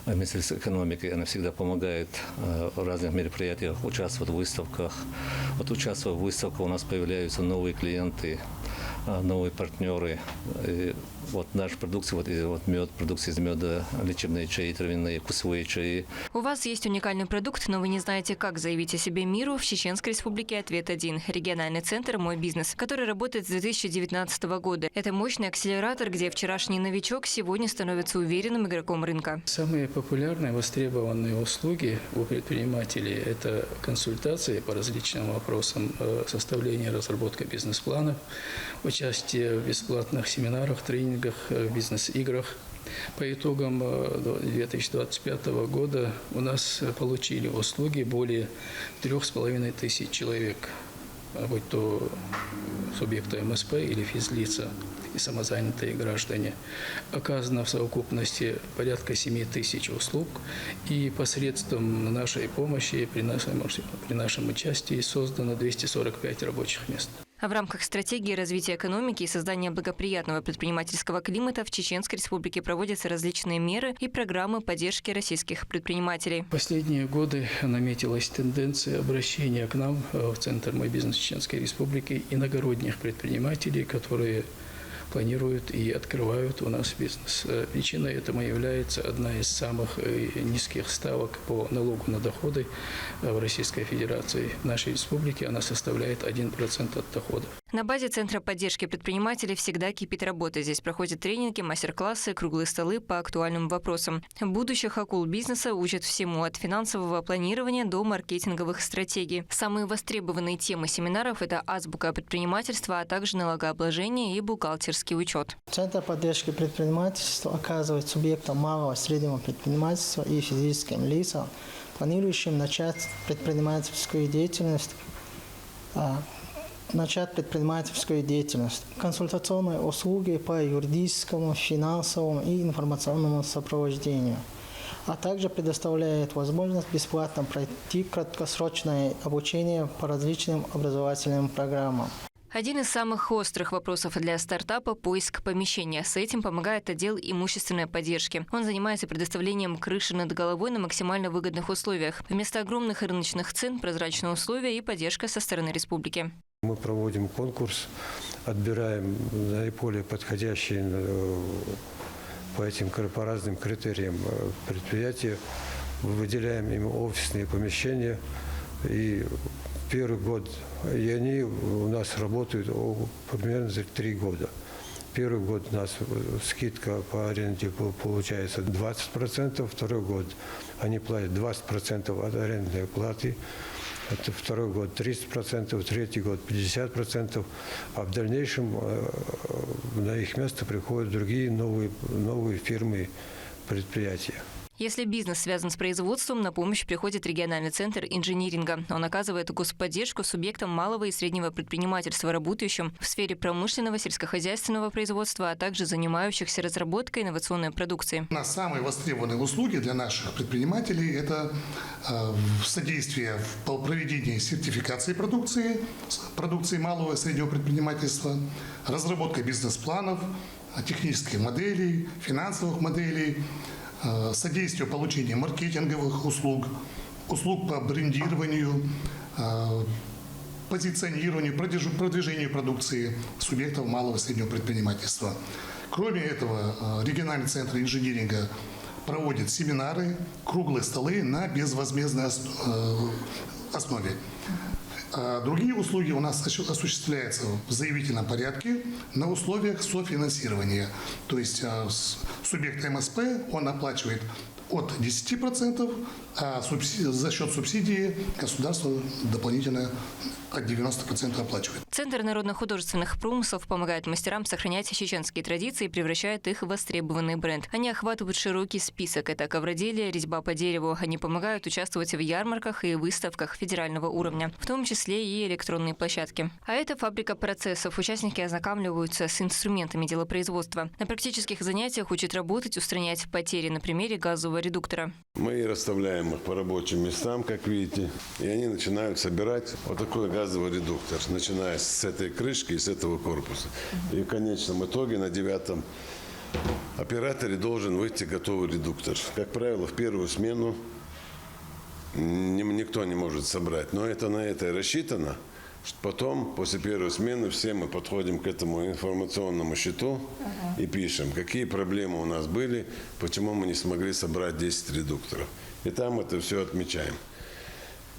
Министерство экономики, она всегда помогает в разных мероприятиях, участвует в выставках. Вот участвуя в выставках, у нас появляются новые клиенты, новые партнеры. И вот наша продукция, вот мед, продукция из меда, лечебные чаи, травяные, вкусовые чаи.
У вас есть уникальный продукт, но вы не знаете, как заявить о себе миру. В Чеченской Республике ответ один. Региональный центр «Мой бизнес», который работает с 2019 года. Это мощный акселератор, где вчерашний новичок сегодня становится уверенным игроком рынка.
Самые популярные, востребованные услуги у предпринимателей – это консультации по различным вопросам, составление и разработка бизнес-планов, участие в бесплатных семинарах, тренингах, в бизнес-играх. По итогам 2025 года у нас получили услуги более 3500 человек, будь то субъекты МСП или физлица и самозанятые граждане. Оказано в совокупности порядка 7000 услуг, и посредством нашей помощи при нашем участии создано 245 рабочих мест.
А в рамках стратегии развития экономики и создания благоприятного предпринимательского климата в Чеченской Республике проводятся различные меры и программы поддержки российских предпринимателей.
В последние годы наметилась тенденция обращения к нам в Центр «Мой бизнес» Чеченской Республики иногородних предпринимателей, которые планируют и открывают у нас бизнес. Причиной этому является одна из самых низких ставок по налогу на доходы в Российской Федерации. В нашей республике она составляет 1% от доходов.
На базе Центра поддержки предпринимателей всегда кипит работа. Здесь проходят тренинги, мастер-классы, круглые столы по актуальным вопросам. Будущих акул бизнеса учат всему от финансового планирования до маркетинговых стратегий. Самые востребованные темы семинаров – это азбука предпринимательства, а также налогообложение и бухгалтерский учет.
Центр поддержки предпринимательства оказывает субъектам малого и среднего предпринимательства и физическим лицам, планирующим начать предпринимательскую деятельность, консультационные услуги по юридическому, финансовому и информационному сопровождению, а также предоставляет возможность бесплатно пройти краткосрочное обучение по различным образовательным программам.
Один из самых острых вопросов для стартапа – поиск помещения. С этим помогает отдел имущественной поддержки. Он занимается предоставлением крыши над головой на максимально выгодных условиях. Вместо огромных рыночных цен – прозрачные условия и поддержка со стороны республики.
Мы проводим конкурс, отбираем наиболее подходящие по разным критериям предприятия, выделяем им офисные помещения. И первый год, и они у нас работают примерно за 3 года. Первый год у нас скидка по аренде получается 20%, второй год они платят 20% от арендной платы. Это второй год 30%, третий год 50%, а в дальнейшем на их место приходят другие новые фирмы, предприятия.
Если бизнес связан с производством, на помощь приходит региональный центр инжиниринга. Он оказывает господдержку субъектам малого и среднего предпринимательства, работающим в сфере промышленного, сельскохозяйственного производства, а также занимающихся разработкой инновационной продукции.
У нас самые востребованные услуги для наших предпринимателей – это содействие в проведении сертификации продукции малого и среднего предпринимательства, разработка бизнес-планов, технических моделей, финансовых моделей, содействие получению маркетинговых услуг по брендированию, позиционированию, продвижению продукции субъектов малого и среднего предпринимательства. Кроме этого, региональный центр инжиниринга проводит семинары, круглые столы на безвозмездной основе. Другие услуги у нас осуществляются в заявительном порядке на условиях софинансирования. То есть субъект МСП, он оплачивает от 10%, а за счет субсидии государство дополнительно от 90% оплачивает.
Центр народно-художественных промыслов помогает мастерам сохранять чеченские традиции и превращает их в востребованный бренд. Они охватывают широкий список. Это ковроделие, резьба по дереву. Они помогают участвовать в ярмарках и выставках федерального уровня, в том числе и электронные площадки. А это фабрика процессов. Участники ознакомливаются с инструментами делопроизводства. На практических занятиях учат работать, устранять потери на примере газового редуктора.
Мы расставляем их по рабочим местам, как видите, и они начинают собирать вот такой газовый редуктор, начиная с этой крышки и с этого корпуса. И в конечном итоге на 9-м операторе должен выйти готовый редуктор. Как правило, в первую смену никто не может собрать, но это на это и рассчитано. Потом, после первой смены, все мы подходим к этому информационному счету и пишем, какие проблемы у нас были, почему мы не смогли собрать 10 редукторов. И там это все отмечаем.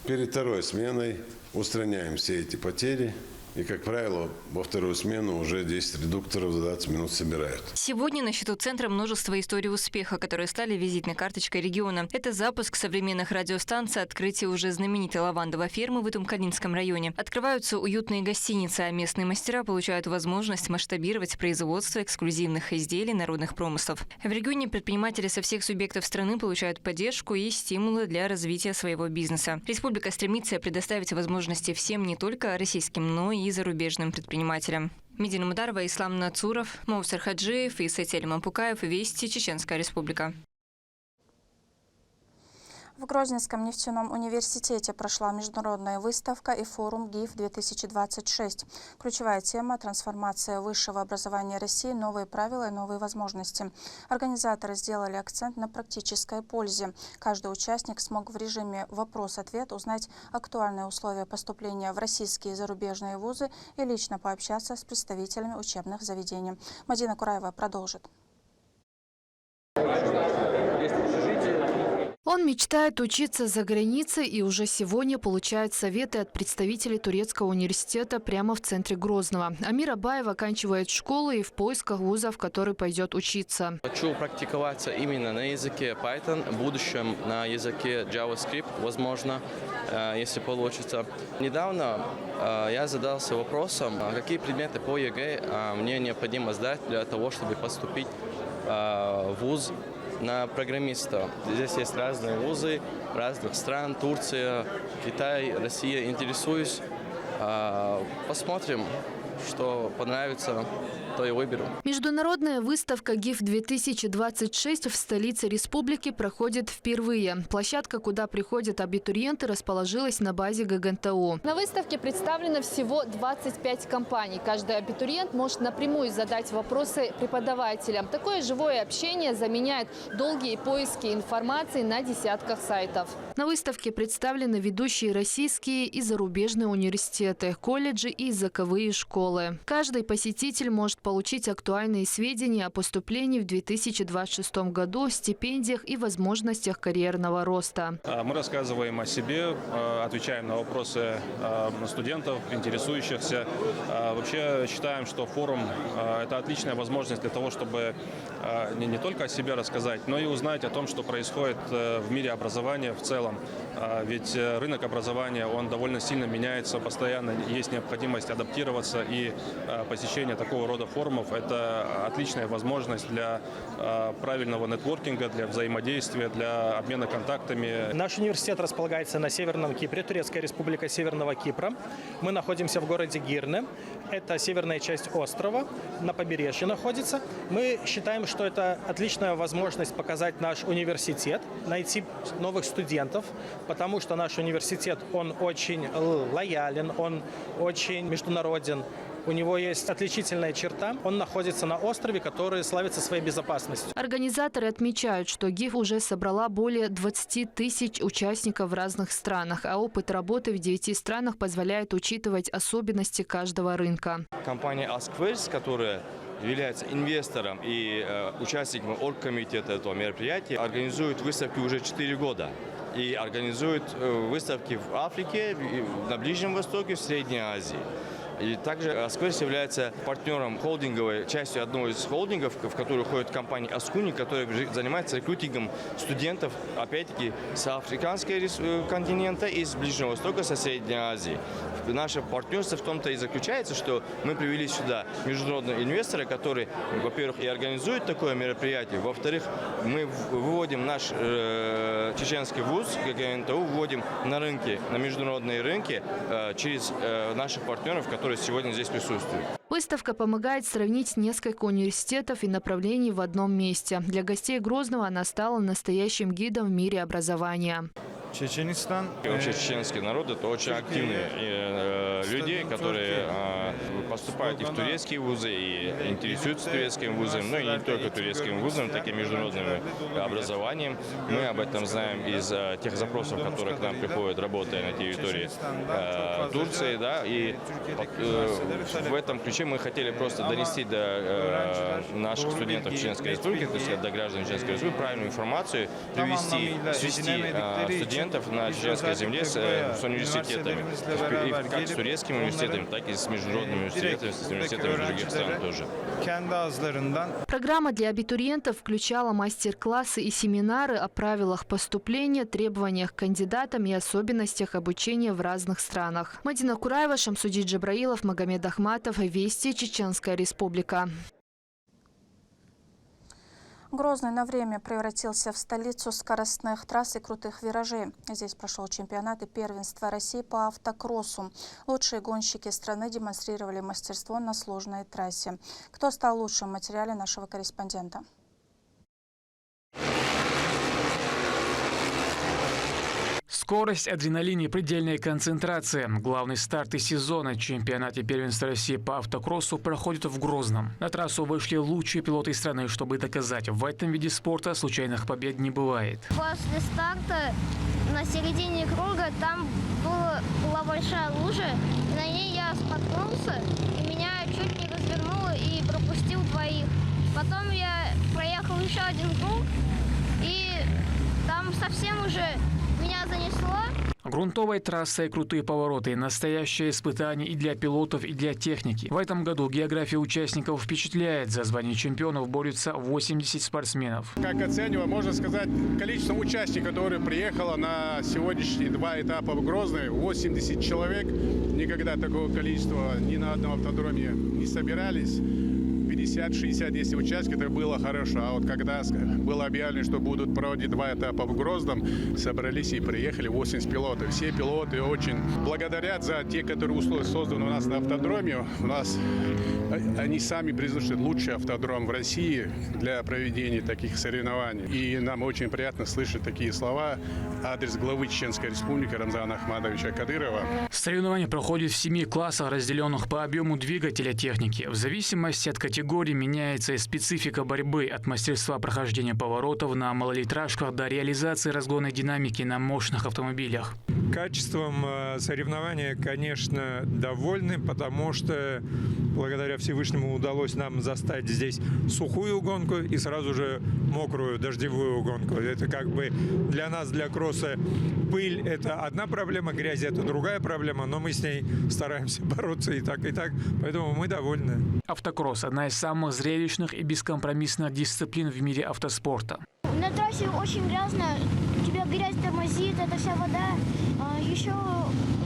Перед второй сменой устраняем все эти потери. И, как правило, во вторую смену уже 10 редукторов за 20 минут собирают.
Сегодня на счету центра множество историй успеха, которые стали визитной карточкой региона. Это запуск современных радиостанций, открытие уже знаменитой лавандовой фермы в Итумкалинском районе. Открываются уютные гостиницы, а местные мастера получают возможность масштабировать производство эксклюзивных изделий народных промыслов. В регионе предприниматели со всех субъектов страны получают поддержку и стимулы для развития своего бизнеса. Республика стремится предоставить возможности всем, не только российским, но и зарубежным предпринимателям. Медина Мударова, Ислам Нацуров, Моусар Хаджиев и Сатель Мапукаев. Вести, Чеченская Республика.
В Грозненском нефтяном университете прошла международная выставка и форум ГИФ-2026. Ключевая тема – трансформация высшего образования России, новые правила и новые возможности. Организаторы сделали акцент на практической пользе. Каждый участник смог в режиме вопрос-ответ узнать актуальные условия поступления в российские и зарубежные вузы и лично пообщаться с представителями учебных заведений. Мадина Кураева продолжит.
Он мечтает учиться за границей и уже сегодня получает советы от представителей турецкого университета прямо в центре Грозного. Амир Абаев оканчивает школу и в поисках вуза, в который пойдет учиться.
Хочу практиковаться именно на языке Python, в будущем на языке JavaScript, возможно, если получится. Недавно я задался вопросом, какие предметы по ЕГЭ мне необходимо сдать для того, чтобы поступить в вуз на программиста. Здесь есть разные вузы разных стран, Турция, Китай, Россия. Интересуюсь. Посмотрим, что понравится, то и выберу.
Международная выставка ГИФ-2026 в столице республики проходит впервые. Площадка, куда приходят абитуриенты, расположилась на базе ГГНТУ.
На выставке представлено всего 25 компаний. Каждый абитуриент может напрямую задать вопросы преподавателям. Такое живое общение заменяет долгие поиски информации на десятках сайтов.
На выставке представлены ведущие российские и зарубежные университеты, колледжи и языковые школы. Каждый посетитель может получить актуальные сведения о поступлении в 2026 году, стипендиях и возможностях карьерного роста.
Мы рассказываем о себе, отвечаем на вопросы студентов, интересующихся. Вообще считаем, что форум – это отличная возможность для того, чтобы не только о себе рассказать, но и узнать о том, что происходит в мире образования в целом. Ведь рынок образования, он довольно сильно меняется, постоянно есть необходимость адаптироваться, и посещение такого рода форумов – это отличная возможность для правильного нетворкинга, для взаимодействия, для обмена контактами.
Наш университет располагается на Северном Кипре, Турецкая республика Северного Кипра. Мы находимся в городе Гирне. Это северная часть острова, на побережье находится. Мы считаем, что это отличная возможность показать наш университет, найти новых студентов, потому что наш университет, он очень лоялен, он очень международен. У него есть отличительная черта. Он находится на острове, который славится своей безопасностью.
Организаторы отмечают, что ГИФ уже собрала более 20 тысяч участников в разных странах, а опыт работы в 9 странах позволяет учитывать особенности каждого рынка.
Компания Askverse, которая является инвестором и участником оргкомитета этого мероприятия, организует выставки уже 4 года. И организует выставки в Африке, на Ближнем Востоке, в Средней Азии. И также Askverse является партнером холдинговой, частью одного из холдингов, в который входит компания Askuni, которая занимается рекрутингом студентов, опять-таки, с африканского континента и с Ближнего Востока, со Средней Азии. Наше партнерство в том-то и заключается, что мы привели сюда международного инвестора, который, во-первых, и организует такое мероприятие, во-вторых, мы выводим наш чеченский вуз, ГГНТУ, вводим на рынки, на международные рынки через наших партнеров, которые сегодня здесь присутствуют.
Выставка помогает сравнить несколько университетов и направлений в одном месте. Для гостей Грозного она стала настоящим гидом в мире образования.
Чеченистан. Вообще чеченский народ – это очень активные люди, которые поступают и в турецкие вузы, и интересуются турецким вузом, но и не только турецким вузом, так и международным образованием. Мы об этом знаем из тех запросов, которые к нам приходят, работая на территории Турции. Да, и в этом ключе мы хотели просто донести до наших студентов Чеченской Республики, то есть до граждан Чеченской Республики, правильную информацию, свести студентов на чеченской земле с университетами, и как с турецкими университетами, так и с международными университетами, с университетами других стран тоже.
Программа для абитуриентов включала мастер-классы и семинары о правилах поступления, требованиях к кандидатам и особенностях обучения в разных странах. Мадина Кураева, Шамсудин Джабраилов, Магомед Ахматов. Вести, Чеченская Республика.
Грозный на время превратился в столицу скоростных трасс и крутых виражей. Здесь прошел чемпионат и первенство России по автокроссу. Лучшие гонщики страны демонстрировали мастерство на сложной трассе. Кто стал лучшим в материале нашего корреспондента?
Скорость, адреналин и предельная концентрация. Главный старт и сезона чемпионате первенства России по автокроссу проходит в Грозном. На трассу вышли лучшие пилоты страны, чтобы доказать, в этом виде спорта случайных побед не бывает.
После старта на середине круга там была большая лужа. На ней я споткнулся, и меня чуть не развернуло и пропустил двоих. Потом я проехал еще один круг, и там совсем уже меня занесло.
Грунтовая трасса и крутые повороты – настоящее испытание и для пилотов, и для техники. В этом году география участников впечатляет. За звание чемпионов борются 80 спортсменов.
Как оцениваем, можно сказать, количество участников, которые приехало на сегодняшние 2 этапа в Грозный, 80 человек. Никогда такого количества ни на одном автодроме не собирались. 50-60, если участников, это было хорошо. А вот когда было объявлено, что будут проводить 2 этапа в Грозном, собрались и приехали 80 пилотов. Все пилоты очень благодарят за те, которые условия созданы у нас на автодроме. У нас они сами признают, что это лучший автодром в России для проведения таких соревнований. И нам очень приятно слышать такие слова. Адрес главы Чеченской Республики Рамзана Ахмадовича Кадырова.
Соревнования проходят в 7 классах, разделенных по объему двигателя техники. В зависимости от категории меняется и специфика борьбы, от мастерства прохождения поворотов на малолитражках до реализации разгонной динамики на мощных автомобилях.
Качеством соревнования, конечно, довольны, потому что благодаря Всевышнему удалось нам застать здесь сухую гонку и сразу же мокрую дождевую гонку. Это как бы для нас, для кросса, пыль – это одна проблема, грязь – это другая проблема, но мы с ней стараемся бороться и так, поэтому мы довольны.
Автокросс – одна из самых зрелищных и бескомпромиссных дисциплин в мире автоспорта.
На трассе очень грязно, тебя грязь тормозит, это вся вода. Еще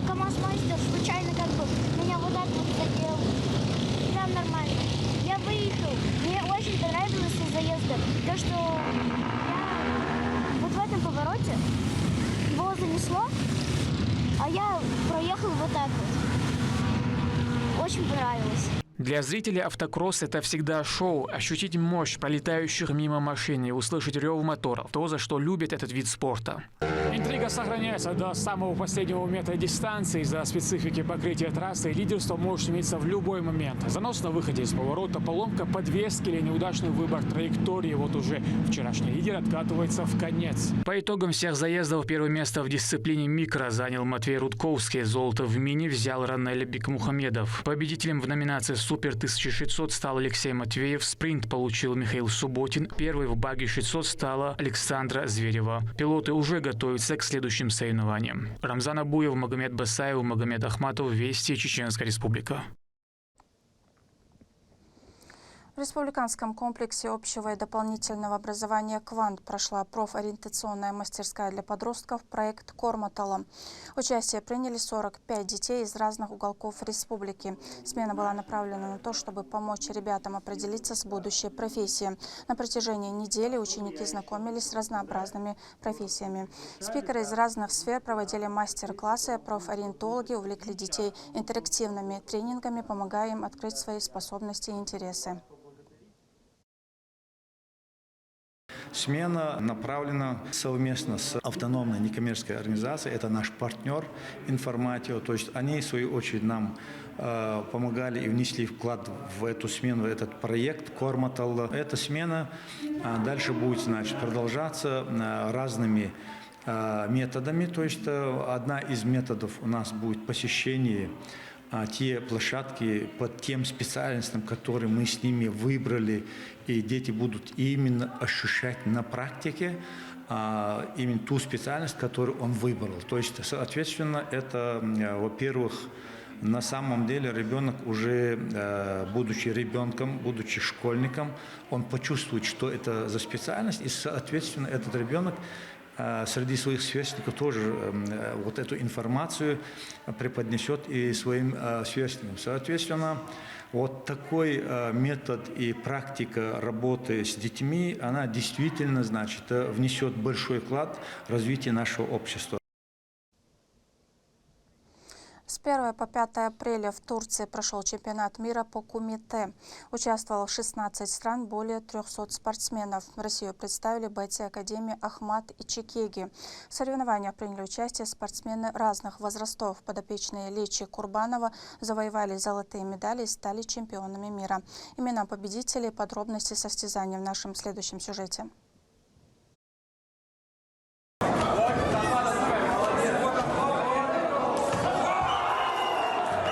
КамАЗ-мастер случайно как бы меня вот так вот задел. Прям нормально. Я выехал, мне очень понравилось из заезда. То, что я вот в этом повороте его занесло, а я проехал вот так вот. Очень понравилось.
Для зрителей автокросс – это всегда шоу. Ощутить мощь пролетающих мимо машин и услышать рев моторов – то, за что любят этот вид спорта. Интрига сохраняется до самого последнего метра дистанции. Из-за специфики покрытия трассы лидерство может иметься в любой момент. Занос на выходе из поворота, поломка подвески или неудачный выбор траектории. Вот уже вчерашний лидер откатывается в конец. По итогам всех заездов первое место в дисциплине микро занял Матвей Рудковский. Золото в мини взял Ранель Бекмухамедов. Победителем в номинации «Супер 1600» стал Алексей Матвеев. Спринт получил Михаил Субботин. Первый в баги 600 стала Александра Зверева. Пилоты уже готовятся к следующим соревнованиям. Рамзан Абуев, Магомед Басаев, Магомед Ахматов. Вести, Чеченская Республика.
В республиканском комплексе общего и дополнительного образования «Квант» прошла профориентационная мастерская для подростков проект «Корматала». Участие приняли 45 детей из разных уголков республики. Смена была направлена на то, чтобы помочь ребятам определиться с будущей профессией. На протяжении недели ученики знакомились с разнообразными профессиями. Спикеры из разных сфер проводили мастер-классы, профориентологи увлекли детей интерактивными тренингами, помогая им открыть свои способности и интересы.
Смена направлена совместно с автономной некоммерческой организацией. Это наш партнер Информатио. То есть они, в свою очередь, нам помогали и внесли вклад в эту смену, в этот проект «Корматал». Эта смена дальше будет, значит, продолжаться разными методами. То есть одна из методов у нас будет посещение те площадки по тем специальностям, которые мы с ними выбрали, и дети будут именно ощущать на практике именно ту специальность, которую он выбрал. То есть, соответственно, это, во-первых, на самом деле ребенок уже, будучи ребенком, будучи школьником, он почувствует, что это за специальность, и, соответственно, этот ребенок среди своих сверстников тоже вот эту информацию преподнесет и своим сверстникам. Соответственно, вот такой метод и практика работы с детьми, она действительно, значит, внесет большой вклад в развитие нашего общества.
С 1 по 5 апреля в Турции прошел чемпионат мира по кумите. Участвовало 16 стран, более 300 спортсменов. Россию представили бойцы Академии Ахмат и Чекеги. В соревнованиях приняли участие спортсмены разных возрастов. Подопечные Лечи Курбанова завоевали золотые медали и стали чемпионами мира. Имена победителей, подробности состязаний в нашем следующем сюжете.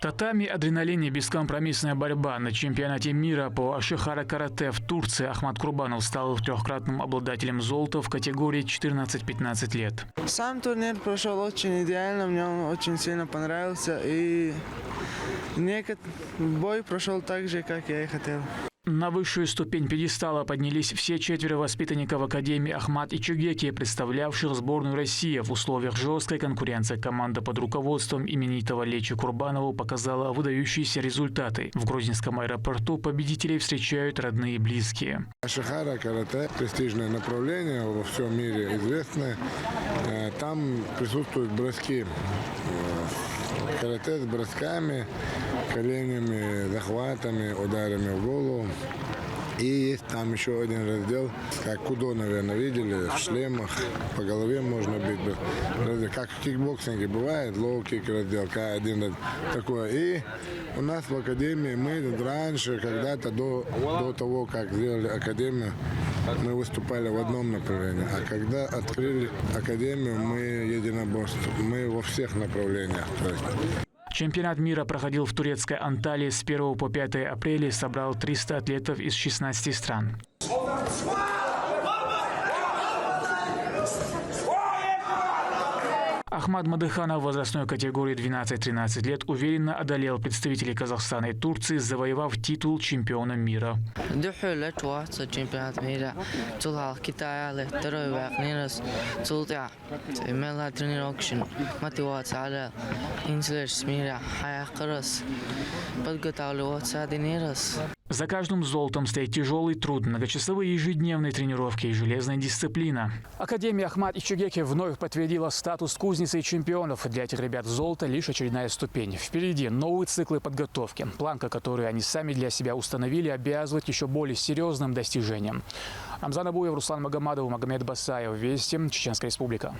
Татами, адреналин и бескомпромиссная борьба. На чемпионате мира по ашихара-карате в Турции Ахмад Курбанов стал трехкратным обладателем золота в категории 14-15 лет.
Сам турнир прошел очень идеально, мне он очень сильно понравился. И бой прошел так же, как я и хотел.
На высшую ступень пьедестала поднялись все четверо воспитанников Академии Ахмад Ичугеки, представлявших сборную России. В условиях жесткой конкуренции команда под руководством именитого Лечи Курбанова показала выдающиеся результаты. В грузинском аэропорту победителей встречают родные и близкие.
Ашихара карате – престижное направление, во всем мире известное. Там присутствуют броски. Карате с бросками, коленями, захватами, ударами в голову. И есть там еще один раздел, как кудо, наверное, видели, в шлемах, по голове можно бить. Как в кикбоксинге бывает, лоу-кик раздел, один такой. И у нас в Академии мы раньше, когда-то до того, как сделали Академию, мы выступали в одном направлении. А когда открыли Академию, мы единоборство. Мы во всех направлениях.
Чемпионат мира проходил в турецкой Анталии с 1 по 5 апреля и собрал 300 атлетов из 16 стран. Ахмад Мадыханов в возрастной категории 12-13 лет уверенно одолел представителей Казахстана и Турции, завоевав титул чемпиона мира. За каждым золотом стоит тяжелый труд, многочасовые ежедневные тренировки и железная дисциплина. Академия Ахмад Ичугеки вновь подтвердила статус кузницы чемпионов. Для этих ребят золото лишь очередная ступень. Впереди новые циклы подготовки. Планка, которую они сами для себя установили, обязывает еще более серьезным достижениям. Рамзан Абуев, Руслан Магомадов, Магомед Басаев. Вести. Чеченская Республика.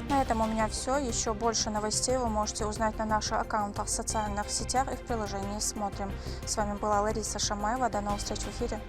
На этом у меня все. Еще больше новостей вы можете узнать на наших аккаунтах в социальных сетях и в приложении «Смотрим». С вами была Лариса Шамаева. До новых встреч в эфире.